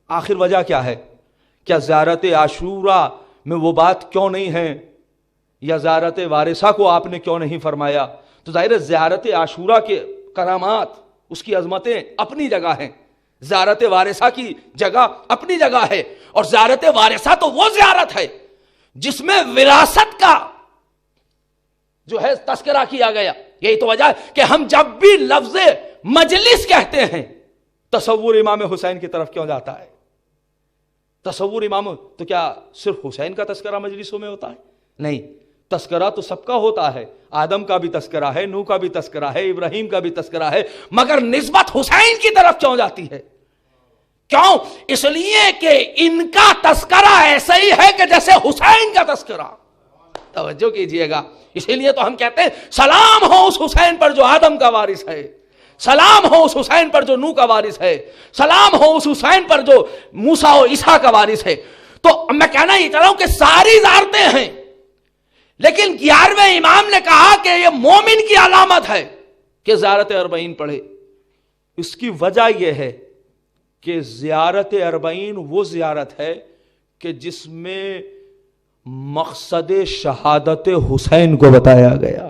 آخر وجہ کیا ہے؟ کیا زیارت عاشورہ میں وہ بات کیوں نہیں ہے, یا زیارت وارثہ کو آپ نے کیوں نہیں فرمایا؟ تو ظاہر ہے زیارت عاشورہ کے کرامات, اس کی عظمتیں اپنی جگہ ہیں, زیارت وارثہ کی جگہ اپنی جگہ ہے. اور زیارت وارثہ تو وہ زیارت ہے جس میں وراثت کا جو ہے تذکرہ کیا گیا. یہی تو وجہ ہے کہ ہم جب بھی لفظ مجلس کہتے ہیں تصور امام حسین کی طرف کیوں جاتا ہے؟ تصور امام, تو کیا صرف حسین کا تذکرہ مجلسوں میں ہوتا ہے؟ نہیں, تذکرہ تو سب کا ہوتا ہے. آدم کا بھی تذکرہ ہے, نوح کا بھی تذکرہ ہے, ابراہیم کا بھی تذکرہ ہے, مگر نسبت حسین کی طرف کیوں جاتی ہے؟ کیوں؟ اس لیے کہ ان کا تذکرہ ایسا ہی ہے کہ جیسے حسین کا تذکرہ. توجہ کیجئے گا, اسی لیے تو ہم کہتے ہیں سلام ہو اس حسین پر جو آدم کا وارث ہے, سلام ہو اس حسین پر جو نوح کا وارث ہے، سلام ہو اس حسین پر جو موسیٰ و عیسیٰ کا وارث ہے۔ تو میں کہنا یہ چاہ رہا ہوں کہ ساری زیارتیں ہیں، لیکن 11ویں امام نے کہا کہ یہ مومن کی علامت ہے کہ زیارت اربعین پڑھے۔ اس کی وجہ یہ ہے کہ زیارت اربعین وہ زیارت ہے کہ جس میں مقصد شہادت حسین کو بتایا گیا۔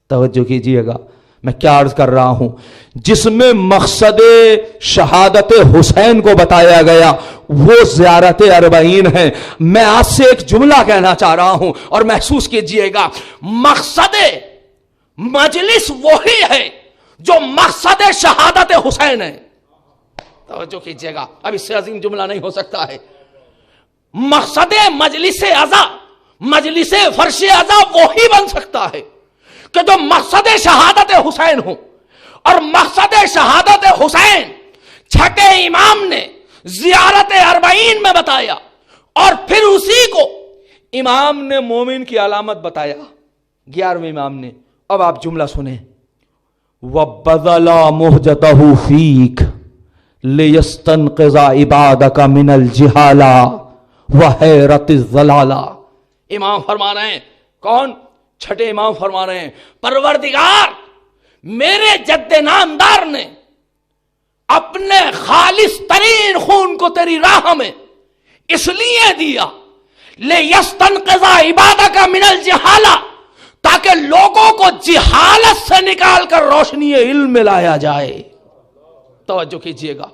توجہ کیجئے گا میں کیا عرض کر رہا ہوں، جس میں مقصد شہادت حسین کو بتایا گیا وہ زیارت اربعین ہے۔ میں آپ سے ایک جملہ کہنا چاہ رہا ہوں اور محسوس کیجئے گا، مقصد مجلس وہی ہے جو مقصد شہادت حسین ہے۔ توجہ کیجئے گا، اب اس سے عظیم جملہ نہیں ہو سکتا ہے۔ مقصد مجلس عزا، مجلس فرش عزا وہی بن سکتا ہے کہ جو مقصد شہادت حسین ہو، اور مقصد شہادت حسین چھٹے امام نے زیارت اربعین میں بتایا، اور پھر اسی کو امام نے مومن کی علامت بتایا 11ویں امام نے۔ اب آپ جملہ سنیں، وَبَذَلَ مُحْجَتَهُ فِيكَ لِيَسْتَنْقِذَ عِبَادَكَ مِنَ الْجِهَالَةِ وَحَيْرَةِ الضَّلَالَةِ۔ امام فرما رہے ہیں، کون؟ چھٹے امام فرما رہے ہیں، پروردگار میرے جد نامدار نے اپنے خالص ترین خون کو تیری راہ میں اس لیے دیا لِيَسْتَنْقِذَ عِبَادَكَ مِنَ الْجِهَالَةِ، تاکہ لوگوں کو جہالت سے نکال کر روشنی علم میں لایا جائے۔ توجہ کیجئے گا،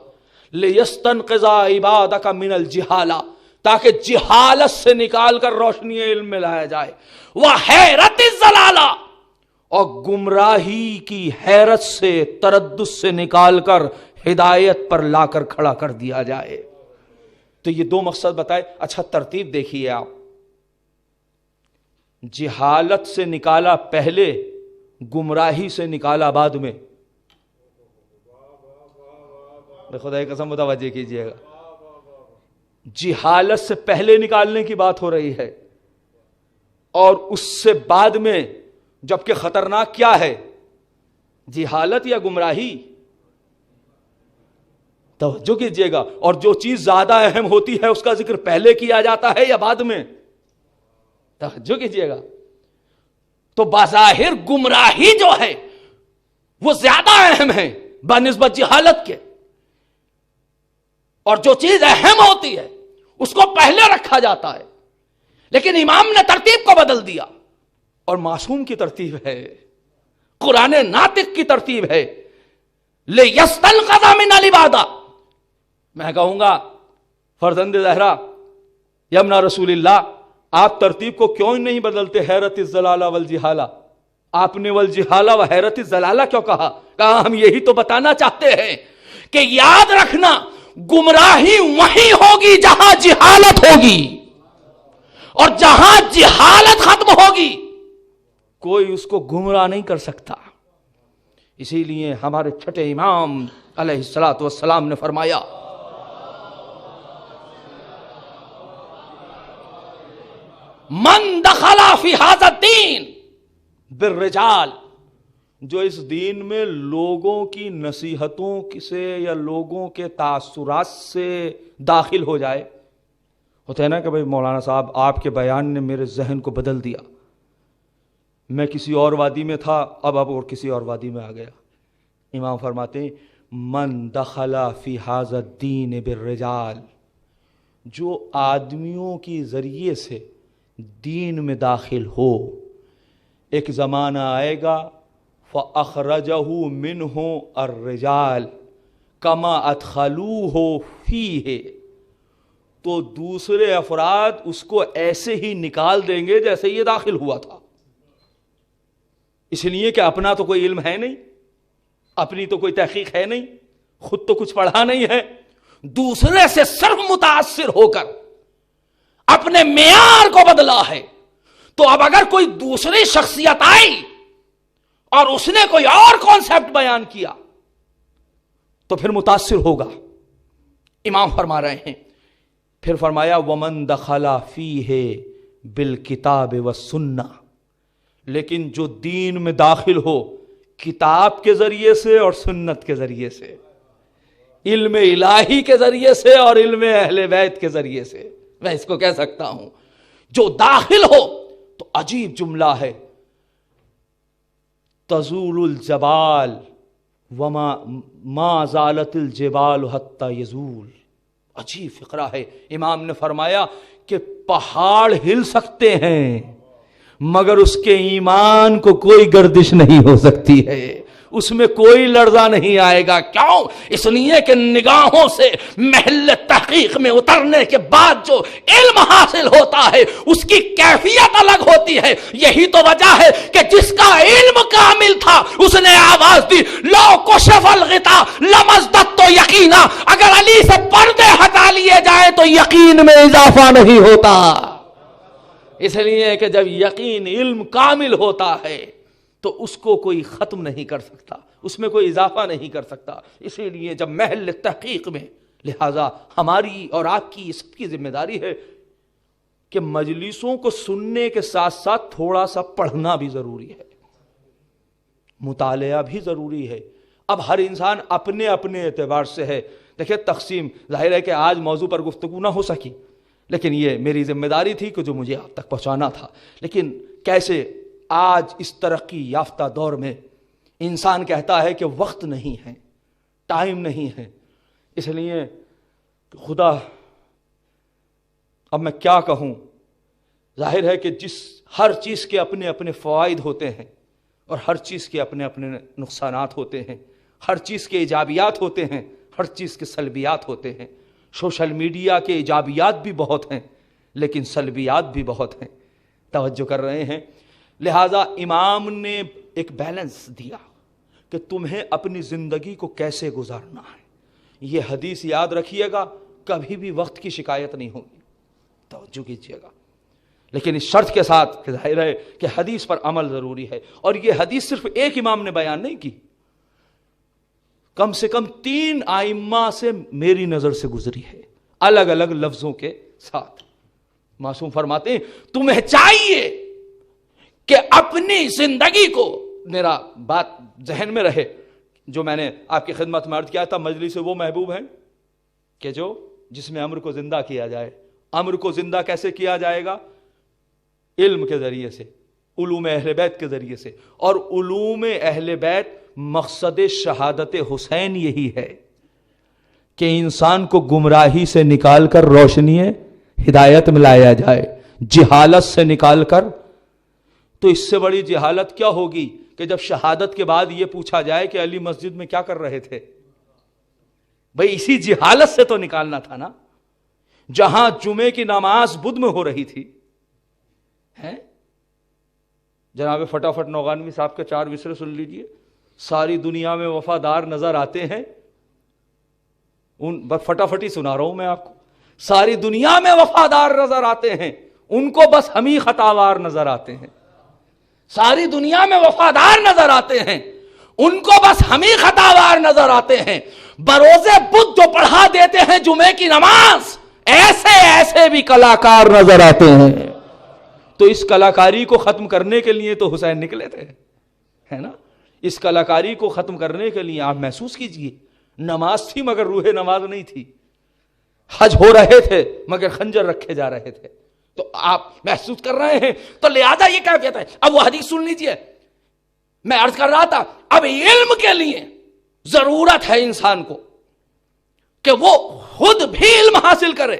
لِيَسْتَنْقِذَ عِبَادَكَ مِنَ الْجِهَالَةِ، تاکہ جہالت سے نکال کر روشنی علم میں لایا جائے، وَحَيْرَةِ الضَّلَالَةِ، اور گمراہی کی حیرت سے، تردد سے نکال کر ہدایت پر لا کر کھڑا کر دیا جائے۔ تو یہ دو مقصد بتائے۔ اچھا ترتیب دیکھیے آپ، جہالت سے نکالا پہلے، گمراہی سے نکالا بعد میں۔ خدا کی قسم متوجہ کیجئے گا، جہالت سے پہلے نکالنے کی بات ہو رہی ہے، اور اس سے بعد میں، جبکہ خطرناک کیا ہے، جہالت یا گمراہی؟ توجہ کیجئے گا، اور جو چیز زیادہ اہم ہوتی ہے اس کا ذکر پہلے کیا جاتا ہے یا بعد میں؟ توجہ کیجئے گا، تو بظاہر گمراہی جو ہے وہ زیادہ اہم ہے بنسبت جہالت کے، اور جو چیز اہم ہوتی ہے اس کو پہلے رکھا جاتا ہے، لیکن امام نے ترتیب کو بدل دیا، اور معصوم کی ترتیب ہے، قرآن ناطق کی ترتیب ہے، لِيَسْتَنْقِذَ مِنَ الْعِبَادَةِ۔ میں کہوں گا فرزند زہرا یمنا رسول اللہ، آپ ترتیب کو کیوں نہیں بدلتے؟ حیرت الضلالہ والجہالہ، آپ نے والجہالہ و حیرت الضلالہ کیوں کہا؟ کہا ہم یہی تو بتانا چاہتے ہیں کہ یاد رکھنا، گمراہی وہیں ہوگی جہاں جہالت ہوگی، اور جہاں جہالت ختم ہوگی کوئی اس کو گمراہ نہیں کر سکتا۔ اسی لیے ہمارے چھٹے امام علیہ الصلوۃ والسلام نے فرمایا، من دخل فی ھذا الدین بالرجال، جو اس دین میں لوگوں کی نصیحتوں سے یا لوگوں کے تاثرات سے داخل ہو جائے۔ ہوتا ہے نا کہ بھئی مولانا صاحب آپ کے بیان نے میرے ذہن کو بدل دیا، میں کسی اور وادی میں تھا، اب اور کسی اور وادی میں آ گیا۔ امام فرماتے ہیں من دخل فی ھذا الدین بالرجال، جو آدمیوں کی ذریعے سے دین میں داخل ہو، ایک زمانہ آئے گا فَأَخْرَجَهُ مِنْهُ الرِّجَالِ كَمَا أَدْخَلُوهُ فِيهِ، تو دوسرے افراد اس کو ایسے ہی نکال دیں گے جیسے یہ داخل ہوا تھا۔ اس لیے کہ اپنا تو کوئی علم ہے نہیں، اپنی تو کوئی تحقیق ہے نہیں، خود تو کچھ پڑھا نہیں ہے، دوسرے سے صرف متاثر ہو کر اپنے معیار کو بدلا ہے۔ تو اب اگر کوئی دوسری شخصیت آئی اور اس نے کوئی اور کانسیپٹ بیان کیا تو پھر متاثر ہوگا۔ امام فرما رہے ہیں، پھر فرمایا وَمَن دَخَلَ فِيهِ بِالْكِتَابِ وَالسُّنَّةِ، لیکن جو دین میں داخل ہو کتاب کے ذریعے سے اور سنت کے ذریعے سے، علم الہی کے ذریعے سے اور علم اہل بیت کے ذریعے سے میں اس کو کہہ سکتا ہوں۔ جو داخل ہو تو عجیب جملہ ہے، تزول الجبال وما ما زالت الجبال حتی یزول، عجیب فقرہ ہے۔ امام نے فرمایا کہ پہاڑ ہل سکتے ہیں مگر اس کے ایمان کو کوئی گردش نہیں ہو سکتی ہے، اس میں کوئی لرزہ نہیں آئے گا۔ کیوں؟ اس لیے کہ نگاہوں سے محل تحقیق میں اترنے کے بعد جو علم حاصل ہوتا ہے اس کی کیفیت الگ ہوتی ہے۔ یہی تو وجہ ہے کہ جس کا علم کامل تھا اس نے آواز دی، لو کشف الغطا لمزددت یقینا، اگر علی سے پردے ہٹا لیے جائیں تو یقین میں اضافہ نہیں ہوتا۔ اس لیے کہ جب یقین علم کامل ہوتا ہے تو اس کو کوئی ختم نہیں کر سکتا، اس میں کوئی اضافہ نہیں کر سکتا۔ اسی لیے جب محل تحقیق میں، لہذا ہماری اور آپ کی سب کی ذمہ داری ہے کہ مجلسوں کو سننے کے ساتھ ساتھ تھوڑا سا پڑھنا بھی ضروری ہے، مطالعہ بھی ضروری ہے۔ اب ہر انسان اپنے اپنے اعتبار سے ہے۔ دیکھیں تقسیم، ظاہر ہے کہ آج موضوع پر گفتگو نہ ہو سکی، لیکن یہ میری ذمہ داری تھی کہ جو مجھے آپ تک پہنچانا تھا۔ لیکن کیسے آج اس ترقی یافتہ دور میں انسان کہتا ہے کہ وقت نہیں ہے، ٹائم نہیں ہے، اس لیے خدا اب میں کیا کہوں۔ ظاہر ہے کہ ہر چیز کے اپنے اپنے فوائد ہوتے ہیں اور ہر چیز کے اپنے اپنے نقصانات ہوتے ہیں، ہر چیز کے ایجابیات ہوتے ہیں، ہر چیز کے سلبیات ہوتے ہیں۔ سوشل میڈیا کے ایجابیات بھی بہت ہیں لیکن سلبیات بھی بہت ہیں، توجہ کر رہے ہیں۔ لہذا امام نے ایک بیلنس دیا کہ تمہیں اپنی زندگی کو کیسے گزارنا ہے۔ یہ حدیث یاد رکھیے گا، کبھی بھی وقت کی شکایت نہیں ہوگی، توجہ کیجیے گا، لیکن اس شرط کے ساتھ کہ ظاہر ہے کہ حدیث پر عمل ضروری ہے۔ اور یہ حدیث صرف ایک امام نے بیان نہیں کی، کم سے کم 3 ائمہ سے میری نظر سے گزری ہے، الگ الگ لفظوں کے ساتھ۔ معصوم فرماتے ہیں تمہیں چاہیے کہ اپنی زندگی کو، میرا بات ذہن میں رہے جو میں نے آپ کی خدمت میں عرض کیا تھا، مجلس وہ محبوب ہیں کہ جس میں امر کو زندہ کیا جائے۔ امر کو زندہ کیسے کیا جائے گا؟ علم کے ذریعے سے، علوم اہل بیت کے ذریعے سے۔ اور علوم اہل بیت مقصد شہادت حسین یہی ہے کہ انسان کو گمراہی سے نکال کر روشنی ہدایت میں لایا جائے، جہالت سے نکال کر۔ تو اس سے بڑی جہالت کیا ہوگی کہ جب شہادت کے بعد یہ پوچھا جائے کہ علی مسجد میں کیا کر رہے تھے؟ بھئی اسی جہالت سے تو نکالنا تھا نا، جہاں جمعے کی نماز بدھ میں ہو رہی تھی۔ جناب فٹافٹ نوغانوی صاحب کے 4 مصرے سن لیجئے۔ ساری دنیا میں وفادار نظر آتے ہیں، فٹافٹ ہی سنا رہا ہوں میں آپ کو، ساری دنیا میں وفادار نظر آتے ہیں، ان کو بس ہم ہی خطاوار نظر آتے ہیں۔ ساری دنیا میں وفادار نظر آتے ہیں، ان کو بس ہم ہی خطاوار نظر آتے ہیں۔ بروزے بدھ جو پڑھا دیتے ہیں جمعے کی نماز، ایسے ایسے بھی کلاکار نظر آتے ہیں۔ تو اس کلاکاری کو ختم کرنے کے لیے تو حسین نکلے تھے، ہے نا؟ اس کلاکاری کو ختم کرنے کے لیے آپ محسوس کیجئے، نماز تھی مگر روح نماز نہیں تھی، حج ہو رہے تھے مگر خنجر رکھے جا رہے تھے، تو آپ محسوس کر رہے ہیں۔ تو لہذا یہ کیفیت ہے۔ اب وہ حدیث سن لیجئے، میں عرض کر رہا تھا اب علم کے لیے ضرورت ہے انسان کو کہ وہ خود بھی علم حاصل کرے،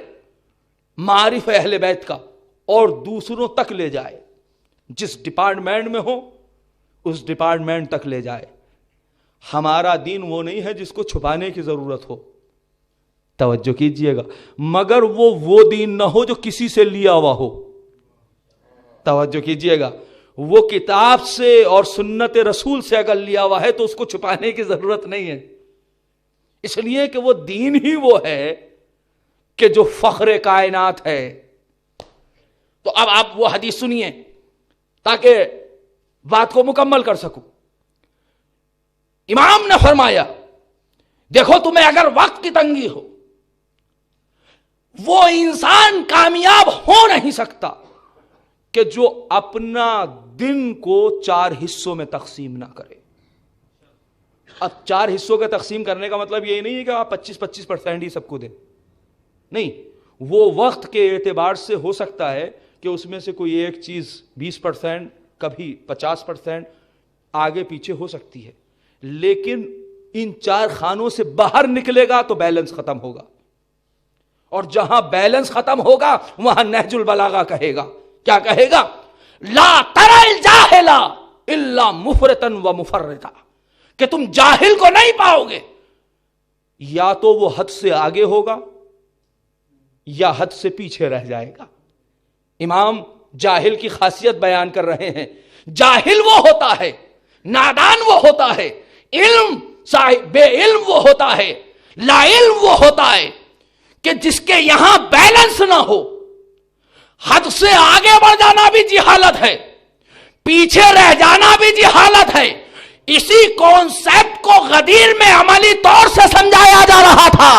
معارف اہل بیت کا، اور دوسروں تک لے جائے، جس ڈپارٹمنٹ میں ہو اس ڈپارٹمنٹ تک لے جائے۔ ہمارا دین وہ نہیں ہے جس کو چھپانے کی ضرورت ہو، توجہ کیجئے گا، مگر وہ دین نہ ہو جو کسی سے لیا ہوا ہو، توجہ کیجئے گا۔ وہ کتاب سے اور سنت رسول سے اگر لیا ہوا ہے تو اس کو چھپانے کی ضرورت نہیں ہے، اس لیے کہ وہ دین ہی وہ ہے کہ جو فخر کائنات ہے۔ تو اب آپ وہ حدیث سنیے تاکہ بات کو مکمل کر سکوں۔ امام نے فرمایا دیکھو تمہیں اگر وقت کی تنگی ہو، وہ انسان کامیاب ہو نہیں سکتا کہ جو اپنا دن کو 4 حصوں میں تقسیم نہ کرے۔ اب 4 حصوں کا تقسیم کرنے کا مطلب یہی نہیں ہے کہ آپ 25% ہی سب کو دیں، نہیں، وہ وقت کے اعتبار سے ہو سکتا ہے کہ اس میں سے کوئی ایک چیز 20%، کبھی 50% آگے پیچھے ہو سکتی ہے، لیکن ان 4 خانوں سے باہر نکلے گا تو بیلنس ختم ہوگا، اور جہاں بیلنس ختم ہوگا وہاں نہج البلاغہ کہے گا، کیا کہے گا؟ لا ترى الجاہل الا مفرطا ومفرطا، کہ تم جاہل کو نہیں پاؤ گے، یا تو وہ حد سے آگے ہوگا یا حد سے پیچھے رہ جائے گا۔ امام جاہل کی خاصیت بیان کر رہے ہیں، جاہل وہ ہوتا ہے، نادان وہ ہوتا ہے، علم صاحب بے علم وہ ہوتا ہے، لا علم وہ ہوتا ہے کہ جس کے یہاں بیلنس نہ ہو، حد سے آگے بڑھ جانا بھی جہالت ہے، پیچھے رہ جانا بھی جہالت ہے۔ اسی کانسیپٹ کو غدیر میں عملی طور سے سمجھایا جا رہا تھا،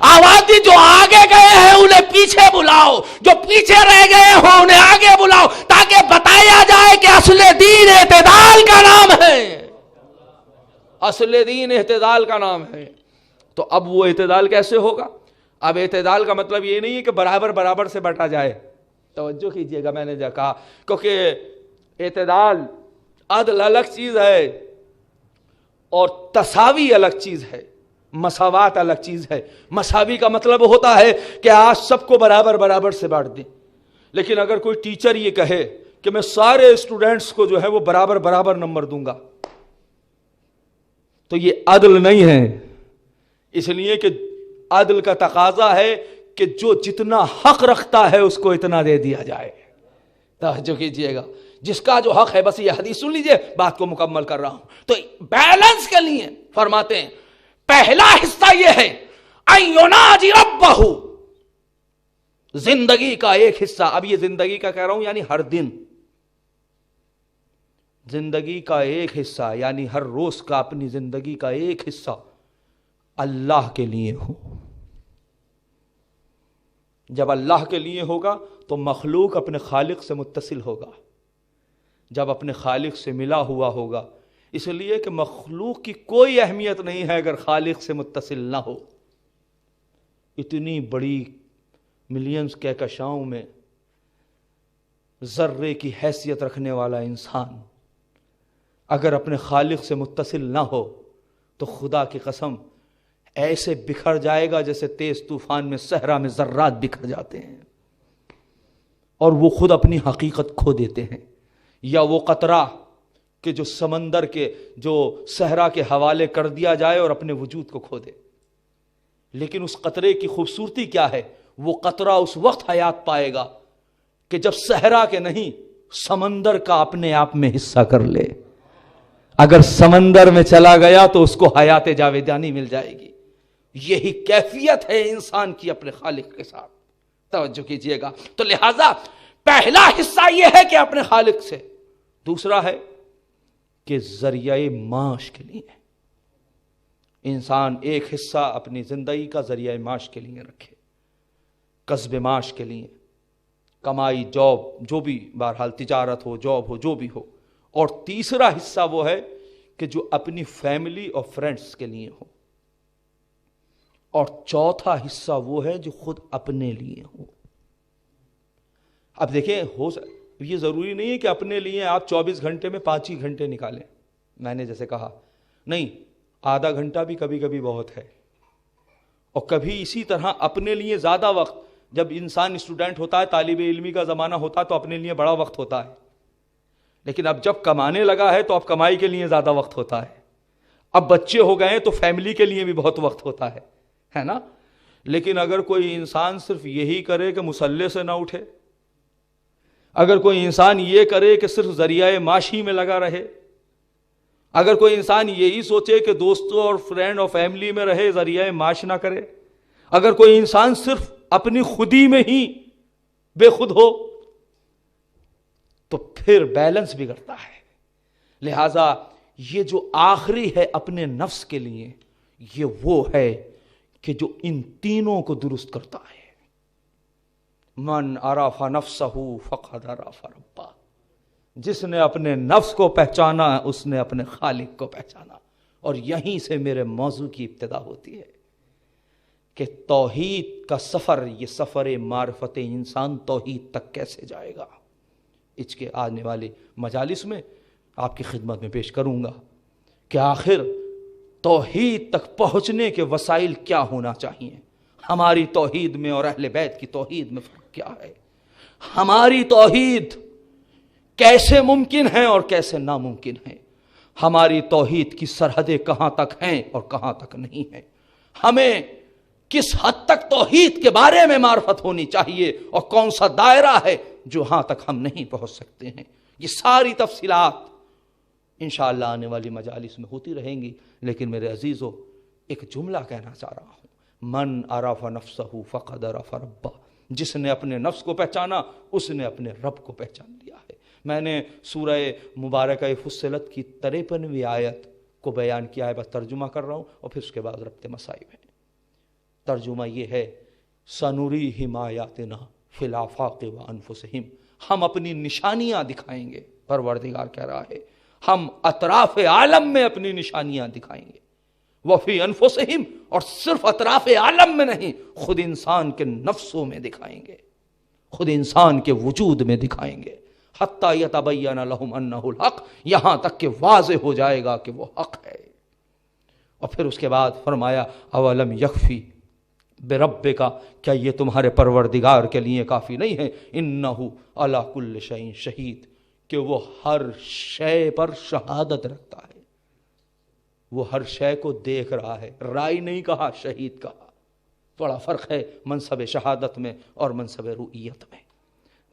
آوازی جو آگے گئے ہیں انہیں پیچھے بلاؤ، جو پیچھے رہ گئے ہوں انہیں آگے بلاؤ، تاکہ بتایا جائے کہ اصل دین اعتدال کا نام ہے، اصل دین اعتدال کا نام ہے۔ تو اب وہ اعتدال کیسے ہوگا؟ اب اعتدال کا مطلب یہ نہیں ہے کہ برابر برابر سے بٹا جائے، توجہ کیجئے گا، میں نے جو کہا، کیونکہ اعتدال، عدل الگ چیز ہے اور تساوی الگ چیز ہے، مساوات الگ چیز ہے۔ مساوی کا مطلب ہوتا ہے کہ آج سب کو برابر برابر سے بانٹ دیں، لیکن اگر کوئی ٹیچر یہ کہے کہ میں سارے اسٹوڈنٹس کو جو ہے وہ برابر برابر نمبر دوں گا، تو یہ عدل نہیں ہے، اس لیے کہ عدل کا تقاضا ہے کہ جو جتنا حق رکھتا ہے اس کو اتنا دے دیا جائے۔ توجہ کیجئے گا، جس کا جو حق ہے، بس یہ حدیث سن لیجئے، بات کو مکمل کر رہا ہوں۔ تو بیلنس کے لیے فرماتے ہیں پہلا حصہ یہ ہے ان یناجی ربہ، زندگی کا ایک حصہ، اب یہ زندگی کا کہہ رہا ہوں یعنی ہر دن، زندگی کا ایک حصہ یعنی ہر روز کا اپنی زندگی کا ایک حصہ اللہ کے لیے ہو۔ جب اللہ کے لیے ہوگا تو مخلوق اپنے خالق سے متصل ہوگا، جب اپنے خالق سے ملا ہوا ہوگا، اس لیے کہ مخلوق کی کوئی اہمیت نہیں ہے اگر خالق سے متصل نہ ہو۔ اتنی بڑی ملینز کہکشاؤں میں ذرے کی حیثیت رکھنے والا انسان اگر اپنے خالق سے متصل نہ ہو تو خدا کی قسم ایسے بکھر جائے گا جیسے تیز طوفان میں صحرا میں ذرات بکھر جاتے ہیں، اور وہ خود اپنی حقیقت کھو دیتے ہیں۔ یا وہ قطرہ کہ جو سمندر کے، جو صحرا کے حوالے کر دیا جائے اور اپنے وجود کو کھو دے، لیکن اس قطرے کی خوبصورتی کیا ہے؟ وہ قطرہ اس وقت حیات پائے گا کہ جب صحرا کے نہیں، سمندر کا اپنے آپ میں حصہ کر لے۔ اگر سمندر میں چلا گیا تو اس کو حیات جاویدانی مل جائے گی۔ یہی کیفیت ہے انسان کی اپنے خالق کے ساتھ، توجہ کیجئے گا۔ تو لہذا پہلا حصہ یہ ہے کہ اپنے خالق سے، دوسرا ہے کہ ذریعہ معاش کے لیے انسان ایک حصہ اپنی زندگی کا ذریعہ معاش کے لیے رکھے، کسب معاش کے لیے، کمائی، جاب، جو بھی، بہرحال تجارت ہو، جاب ہو، جو بھی ہو۔ اور تیسرا حصہ وہ ہے کہ جو اپنی فیملی اور فرینڈز کے لیے ہو، اور چوتھا حصہ وہ ہے جو خود اپنے لیے ہو۔ اب دیکھیں، یہ ضروری نہیں ہے کہ اپنے لیے آپ 24 گھنٹے میں 5 ہی گھنٹے نکالیں، میں نے جیسے کہا، نہیں، آدھا گھنٹہ بھی کبھی کبھی بہت ہے، اور کبھی اسی طرح اپنے لیے زیادہ وقت، جب انسان اسٹوڈنٹ ہوتا ہے، طالب علمی کا زمانہ ہوتا ہے، تو اپنے لیے بڑا وقت ہوتا ہے، لیکن اب جب کمانے لگا ہے تو اب کمائی کے لیے زیادہ وقت ہوتا ہے، اب بچے ہو گئے ہیں تو فیملی کے لیے بھی بہت وقت ہوتا ہے نا۔ لیکن اگر کوئی انسان صرف یہی کرے کہ مصلے سے نہ اٹھے، اگر کوئی انسان یہ کرے کہ صرف ذریعہ معاشی میں لگا رہے، اگر کوئی انسان یہی سوچے کہ دوستوں اور فرینڈ اور فیملی میں رہے، ذریعہ معاش نہ کرے، اگر کوئی انسان صرف اپنی خودی میں ہی بے خود ہو، تو پھر بیلنس بگڑتا ہے۔ لہذا یہ جو آخری ہے اپنے نفس کے لیے، یہ وہ ہے کہ جو ان تینوں کو درست کرتا ہے۔ من عرف نفسہ فقد عرف ربہ، جس نے اپنے نفس کو پہچانا اس نے اپنے خالق کو پہچانا۔ اور یہیں سے میرے موضوع کی ابتدا ہوتی ہے کہ توحید کا سفر، یہ سفر معرفت انسان توحید تک کیسے جائے گا، اس کے آنے والے مجالس میں آپ کی خدمت میں پیش کروں گا کہ آخر توحید تک پہنچنے کے وسائل کیا ہونا چاہیے، ہماری توحید میں اور اہل بیت کی توحید میں فرق کیا ہے، ہماری توحید کیسے ممکن ہے اور کیسے ناممکن ہے، ہماری توحید کی سرحدیں کہاں تک ہیں اور کہاں تک نہیں ہیں، ہمیں کس حد تک توحید کے بارے میں معرفت ہونی چاہیے اور کون سا دائرہ ہے جو ہاں تک ہم نہیں پہنچ سکتے ہیں، یہ ساری تفصیلات انشاءاللہ آنے والی مجالس میں ہوتی رہیں گی۔ لیکن میرے عزیزو، ایک جملہ کہنا چاہ رہا ہوں، من عرف نفسہ فقد عرف ربہ، جس نے اپنے نفس کو پہچانا اس نے اپنے رب کو پہچان لیا ہے۔ میں نے سورہ مبارکہ فصلت کی 53ویں آیت کو بیان کیا ہے، بس ترجمہ کر رہا ہوں اور پھر اس کے بعد ربط مسائب ہے۔ ترجمہ یہ ہے، سنریہم آیاتنا فی الآفاق وانفسہم، ہم اپنی نشانیاں دکھائیں گے، پروردگار کہہ رہا ہے ہم اطراف عالم میں اپنی نشانیاں دکھائیں گے، وفی انفسہم، اور صرف اطراف عالم میں نہیں، خود انسان کے نفسوں میں دکھائیں گے، خود انسان کے وجود میں دکھائیں گے، حتی یتبین لہم انہ الحق، یہاں تک کہ واضح ہو جائے گا کہ وہ حق ہے۔ اور پھر اس کے بعد فرمایا اولم یکفی بربک، کیا یہ تمہارے پروردگار کے لیے کافی نہیں ہے، انہ علی کل شیء شہید، کہ وہ ہر شے پر شہادت رکھتا ہے، وہ ہر شے کو دیکھ رہا ہے، رائے نہیں کہا، شہید کہا، بڑا فرق ہے منصب شہادت میں اور منصب رؤیت میں۔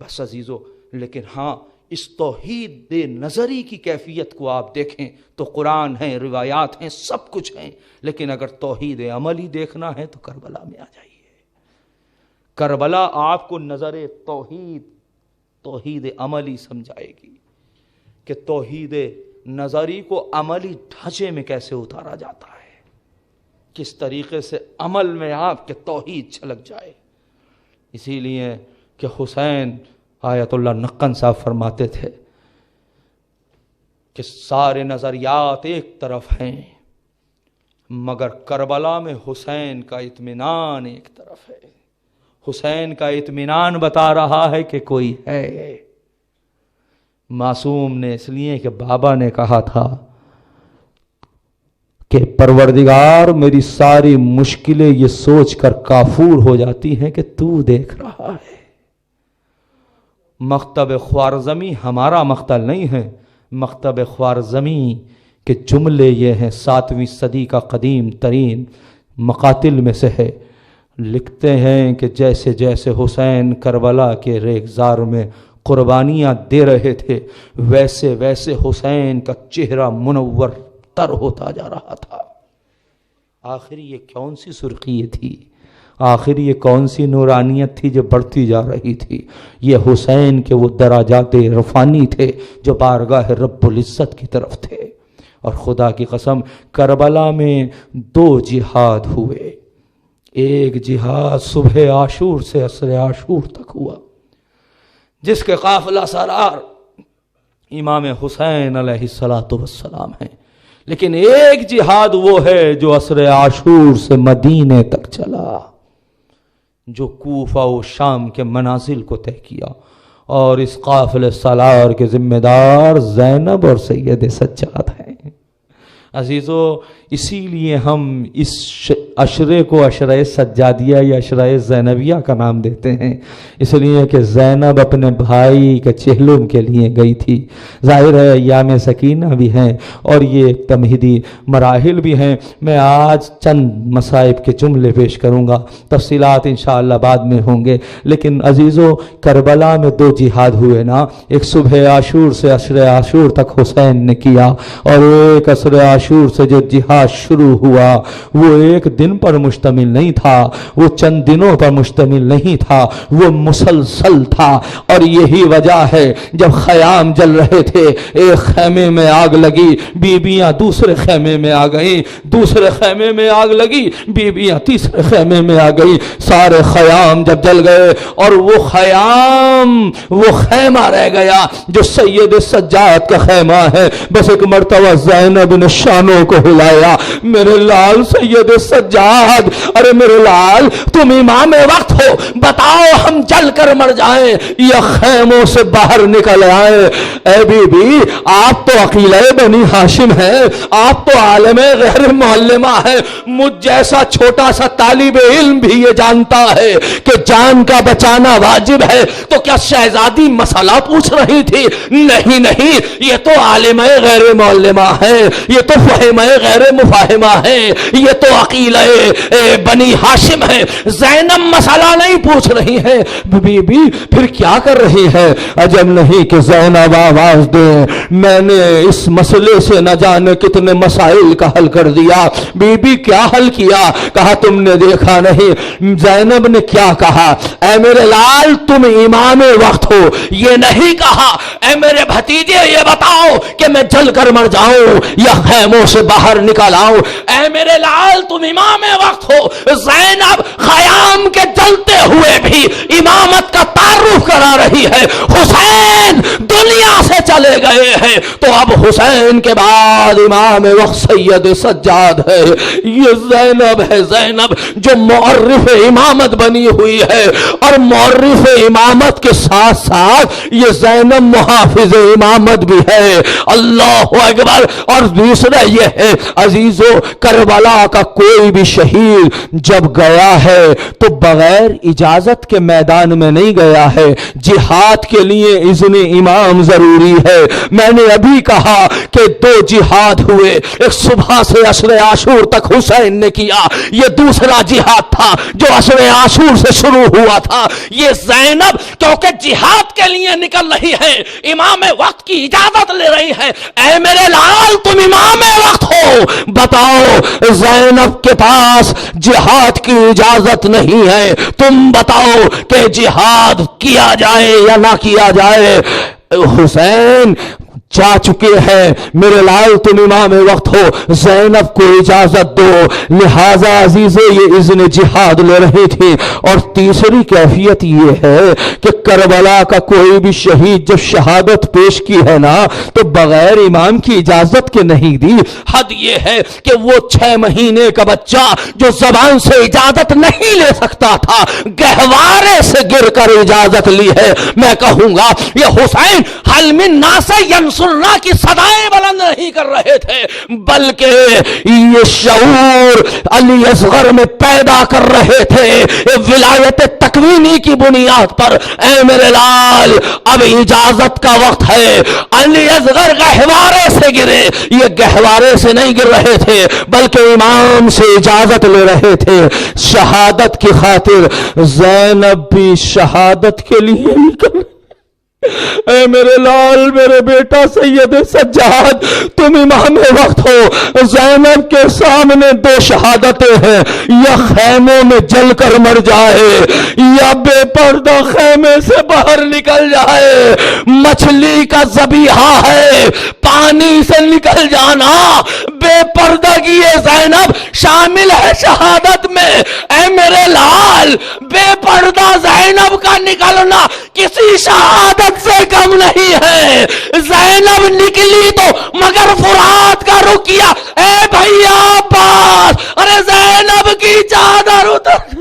بس عزیزو، لیکن ہاں اس توحید نظری کی کیفیت کو آپ دیکھیں تو قرآن ہیں، روایات ہیں، سب کچھ ہیں، لیکن اگر توحید عملی دیکھنا ہے تو کربلا میں آ جائیے۔ کربلا آپ کو نظر توحید عملی سمجھائے گی کہ توحید نظری کو عملی ڈھانچے میں کیسے اتارا جاتا ہے، کس طریقے سے عمل میں آپ کے توحید چھلک جائے۔ اسی لیے کہ حسین آیت اللہ نقن صاحب فرماتے تھے کہ سارے نظریات ایک طرف ہیں مگر کربلا میں حسین کا اطمینان ایک طرف ہے، حسین کا اطمینان بتا رہا ہے کہ کوئی ہے۔ معصوم نے اس لیے کہ بابا نے کہا تھا کہ پروردگار میری ساری مشکلیں یہ سوچ کر کافور ہو جاتی ہیں کہ تو دیکھ رہا ہے۔ مکتب خوارزمی ہمارا مقتل نہیں ہے، مکتب خوارزمی کے جملے یہ ہیں، 7ویں صدی کا قدیم ترین مقاتل میں سے ہے۔ لکھتے ہیں کہ جیسے جیسے حسین کربلا کے ریگزار میں قربانیاں دے رہے تھے ویسے ویسے حسین کا چہرہ منور تر ہوتا جا رہا تھا۔ آخر یہ کون سی سرخی تھی، آخر یہ کون سی نورانیت تھی جو بڑھتی جا رہی تھی؟ یہ حسین کے وہ دراجات رفانی تھے جو بارگاہ رب العزت کی طرف تھے۔ اور خدا کی قسم کربلا میں 2 جہاد ہوئے، ایک جہاد صبح عاشور سے عصر عاشور تک ہوا جس کے قافلہ سالار امام حسین علیہ السلام ہیں، لیکن ایک جہاد وہ ہے جو عصر عاشور سے مدینے تک چلا، جو کوفہ و شام کے منازل کو طے کیا، اور اس قافلے سالار کے ذمہ دار زینب اور سید سجاد ہیں۔ عزیزو، اسی لیے ہم اس عشرے کو عشرہ سجادیہ یا عشرہ زینبیہ کا نام دیتے ہیں، اس لیے کہ زینب اپنے بھائی کے چہلم کے لیے گئی تھی۔ ظاہر ہے ایام سکینہ بھی ہیں اور یہ تمہیدی مراحل بھی ہیں۔ میں آج چند مصائب کے جملے پیش کروں گا، تفصیلات انشاءاللہ بعد میں ہوں گے۔ لیکن عزیزو، کربلا میں 2 جہاد ہوئے نا، ایک صبح عاشور سے عصر عاشور تک حسین نے کیا، اور ایک عصر عاشور سے جو جہاد شروع ہوا وہ ایک دن پر مشتمل نہیں تھا، وہ چند دنوں پر مشتمل نہیں تھا، وہ مسلسل تھا۔ اور یہی وجہ ہے جب خیام جل رہے تھے، ایک خیمے میں آگ لگی، بیبیاں دوسرے خیمے میں آ گئیں، دوسرے خیمے میں آگ لگی، بیبیاں تیسرے خیمے میں آ گئی، سارے خیام جب جل گئے اور وہ خیام، وہ خیمہ رہ گیا جو سید سجاد کا خیمہ ہے۔ بس ایک مرتبہ زینب نے کانوں کو ہلایا. میرے لال سید سجاد، ارے میرے لال تم امام وقت ہو، بتاؤ ہم جل کر مر جائیں یا خیموں سے باہر نکل آئیں؟ اے بی بی آپ تو عقیلہ بنی ہاشم ہیں، آپ تو عالم غیر معلمہ ہیں. مجھ جیسا چھوٹا سا طالب علم بھی یہ جانتا ہے کہ جان کا بچانا واجب ہے. تو کیا شہزادی مسئلہ پوچھ رہی تھی؟ نہیں نہیں، یہ تو عالم غیر معلمہ ہے، یہ تو فہم غیر مفاہمہ ہے، یہ تو عقیلہ بنی ہاشم ہے. زینب مسئلہ نہیں پوچھ رہی ہے. بی بی پھر کیا کر رہی ہے؟ عجب نہیں کہ زینب آواز دے. میں نے اس مسئلے سے نہ جانے کتنے مسائل کا حل کر دیا. بی بی کیا حل کیا؟ کہا تم نے دیکھا نہیں زینب نے کیا کہا؟ اے میرے لال تم امام وقت ہو، یہ نہیں کہا اے میرے بھتیجے یہ بتاؤ کہ میں جل کر مر جاؤں یا خیموں سے باہر نکل آؤں. اے میرے لال تم امام وقت ہو. زینب خیام کے جلتے ہوئے بھی امامت کا تعارف کرا رہی ہے. حسین دنیا سے چلے گئے ہیں تو اب حسین کے بعد امام وقت سید سجاد ہے. یہ زینب ہے، زینب جو معرف امامت بنی ہوئی ہے، اور معرف امامت کے ساتھ ساتھ یہ زینب محافظ امامت بھی ہے. اللہ اکبر. اور دوسرا یہ ہے عزیزو، کربلا کا کوئی بھی شہید جب گیا ہے تو بغیر اجازت کے میدان میں نہیں گیا ہے. جہاد کے لیے اذن امام ضروری ہے. میں نے ابھی کہا کہ 2 جہاد ہوئے، ایک صبح سے عشر عاشور تک حسین نے کیا، یہ دوسرا جہاد تھا جو عشر عاشور سے شروع ہوا تھا. یہ زینب کیونکہ جہاد کے لیے نکل رہی ہے، امام وقت کی اجازت لے رہی ہے. اے میرے لال تم امام وقت ہو، بتاؤ زینب کے پاس جہاد کی اجازت نہیں ہے، تم بتاؤ کہ جہاد کیا جائے یا نہ کیا جائے. حسین جا چکے ہیں، میرے لال تم امام وقت ہو، زینب کو اجازت دو. لہذا عزیزے یہ اذن جہاد لے رہی تھی. اور تیسری کیفیت یہ ہے کہ کربلا کا کوئی بھی شہید جب شہادت پیش کی ہے نا تو بغیر امام کی اجازت کے نہیں دی. حد یہ ہے کہ وہ 6 مہینے کا بچہ جو زبان سے اجازت نہیں لے سکتا تھا، گہوارے سے گر کر اجازت لی ہے. میں کہوں گا یہ حسین حل من ناس ینصرنا کی صدائیں بلند نہیں کر رہے تھے، بلکہ یہ شعور علی اصغر میں پیدا کر رہے تھے ولایت تکوینی کی بنیاد پر. اے میرے لال اب اجازت کا وقت ہے. علی اصغر گہوارے سے گرے، یہ گہوارے سے نہیں گر رہے تھے بلکہ امام سے اجازت لے رہے تھے شہادت کی خاطر. زینب بھی شہادت کے لیے نکل. اے میرے لال میرے بیٹا سید سجاد تم امام وقت ہو. زینب کے سامنے 2 شہادتیں ہیں، یا خیموں میں جل کر مر جائے یا بے پردہ خیمے سے باہر نکل جائے. مچھلی کا ذبیحہ ہے پانی سے نکل جانا، بے پردگی زینب شامل ہے شہادت میں. اے میرے لال بے پردہ زینب کا نکلنا کسی شہادت سے کم نہیں ہے. زینب نکلی تو مگر فرات کا رخ کیا. اے بھیا عباس ارے زینب کی چادر اتر.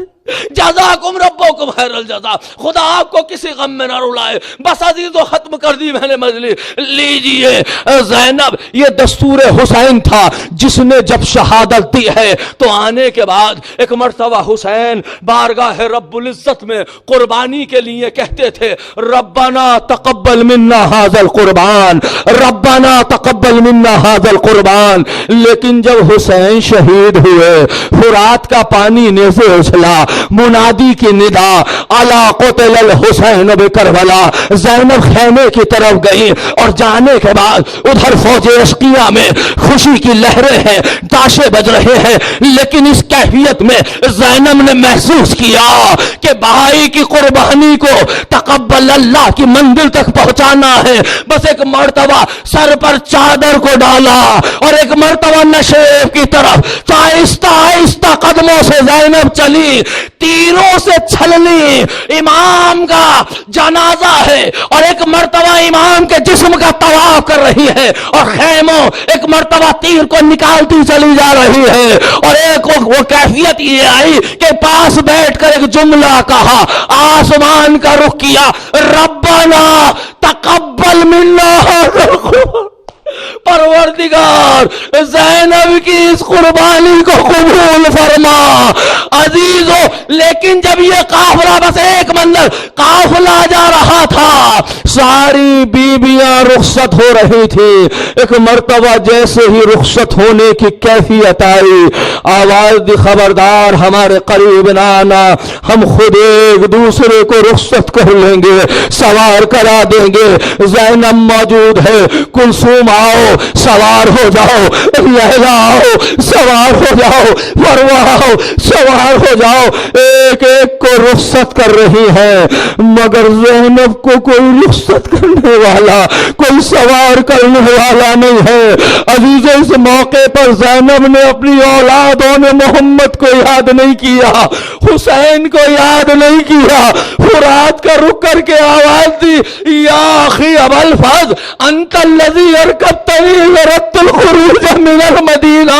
جزاکم ربکم خیر الجزا. خدا آپ کو کسی غم میں نہ رلائے. بس عزیزو ختم کر دی میں نے مجلس. لیجئے زینب یہ دستور حسین تھا جس نے جب شہادت دی ہے تو آنے کے بعد ایک مرتبہ حسین بارگاہ رب العزت میں قربانی کے لیے کہتے تھے ربنا تقبل منا ھذا القربان، ربنا تقبل منا ھذا القربان. لیکن جب حسین شہید ہوئے فرات کا پانی نیزے اچھلا، منادی کی ندا الا قتل الحسین بکربلا. زینب خیمے کی طرف گئی اور جانے کے بعد ادھر فوج عشقیہ میں خوشی کی لہریں ہیں، تاشے بج رہے ہیں. لیکن اس کیفیت میں زینب نے محسوس کیا کہ بھائی کی قربانی کو تقبل اللہ کی منزل تک پہنچانا ہے. بس ایک مرتبہ سر پر چادر کو ڈالا اور ایک مرتبہ نشیب کی طرف آہستہ آہستہ قدموں سے زینب چلی. تیروں سے چھلنی امام کا جنازہ ہے، اور ایک مرتبہ امام کے جسم کا طواف کر رہی ہے، اور خیموں ایک مرتبہ تیر کو نکالتی چلی جا رہی ہے، اور ایک وہ کیفیت یہ آئی کہ پاس بیٹھ کر ایک جملہ کہا، آسمان کا رخ کیا، ربنا تقبل منا، پروردگار زینب کی اس قربانی کو قبول فرما۔ عزیزو، لیکن جب یہ قافلہ، بس ایک منظر، قافلہ جا رہا تھا، ساری بیویاں رخصت ہو رہی تھی، ایک مرتبہ جیسے ہی رخصت ہونے کی کیفیت آئی، آواز دی، خبردار ہمارے قریب نہ آنا، ہم خود ایک دوسرے کو رخصت کر لیں گے، سوار کرا دیں گے۔ زینب موجود ہے، کلثوم آؤ سوار ہو جاؤ، لیلا آؤ سوار ہو جاؤ، مروہ آؤ سوار ہو جاؤ، ایک ایک کو رخصت کر رہی ہے، مگر زینب کو کوئی رخصت کرنے والا، کوئی سوار کرنے والا نہیں ہے۔ عزیزوں، اس موقع پر زینب نے اپنی اولادوں نے محمد کو یاد نہیں کیا، حسین کو یاد نہیں کیا، فرات کا رخ کر کے آواز دی، یا اخی ابا الفضل انت الذی ارکبتنی ورت الخروج من المدینہ،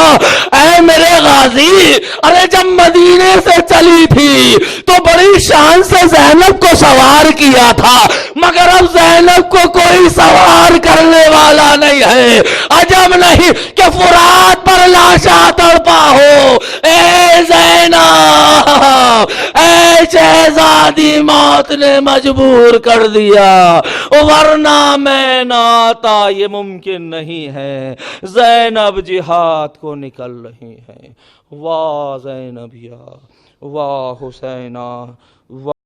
اے میرے غازی، ارے جب مدینے سے چلی تھی تو بڑی شان سے زینب کو سوار کیا تھا، مگر اب زینب کو کوئی سوار کرنے والا نہیں ہے۔ عجب نہیں کہ فرات پر لاشا تڑپا ہو، اے زینب، اے شہزادی، موت نے مجبور کر دیا، ورنہ میں نہ آتا، یہ ممکن نہیں ہے۔ زینب جہاد کو نکل رہی ہیں، واہ زینبیا، واہ حسینہ، واہ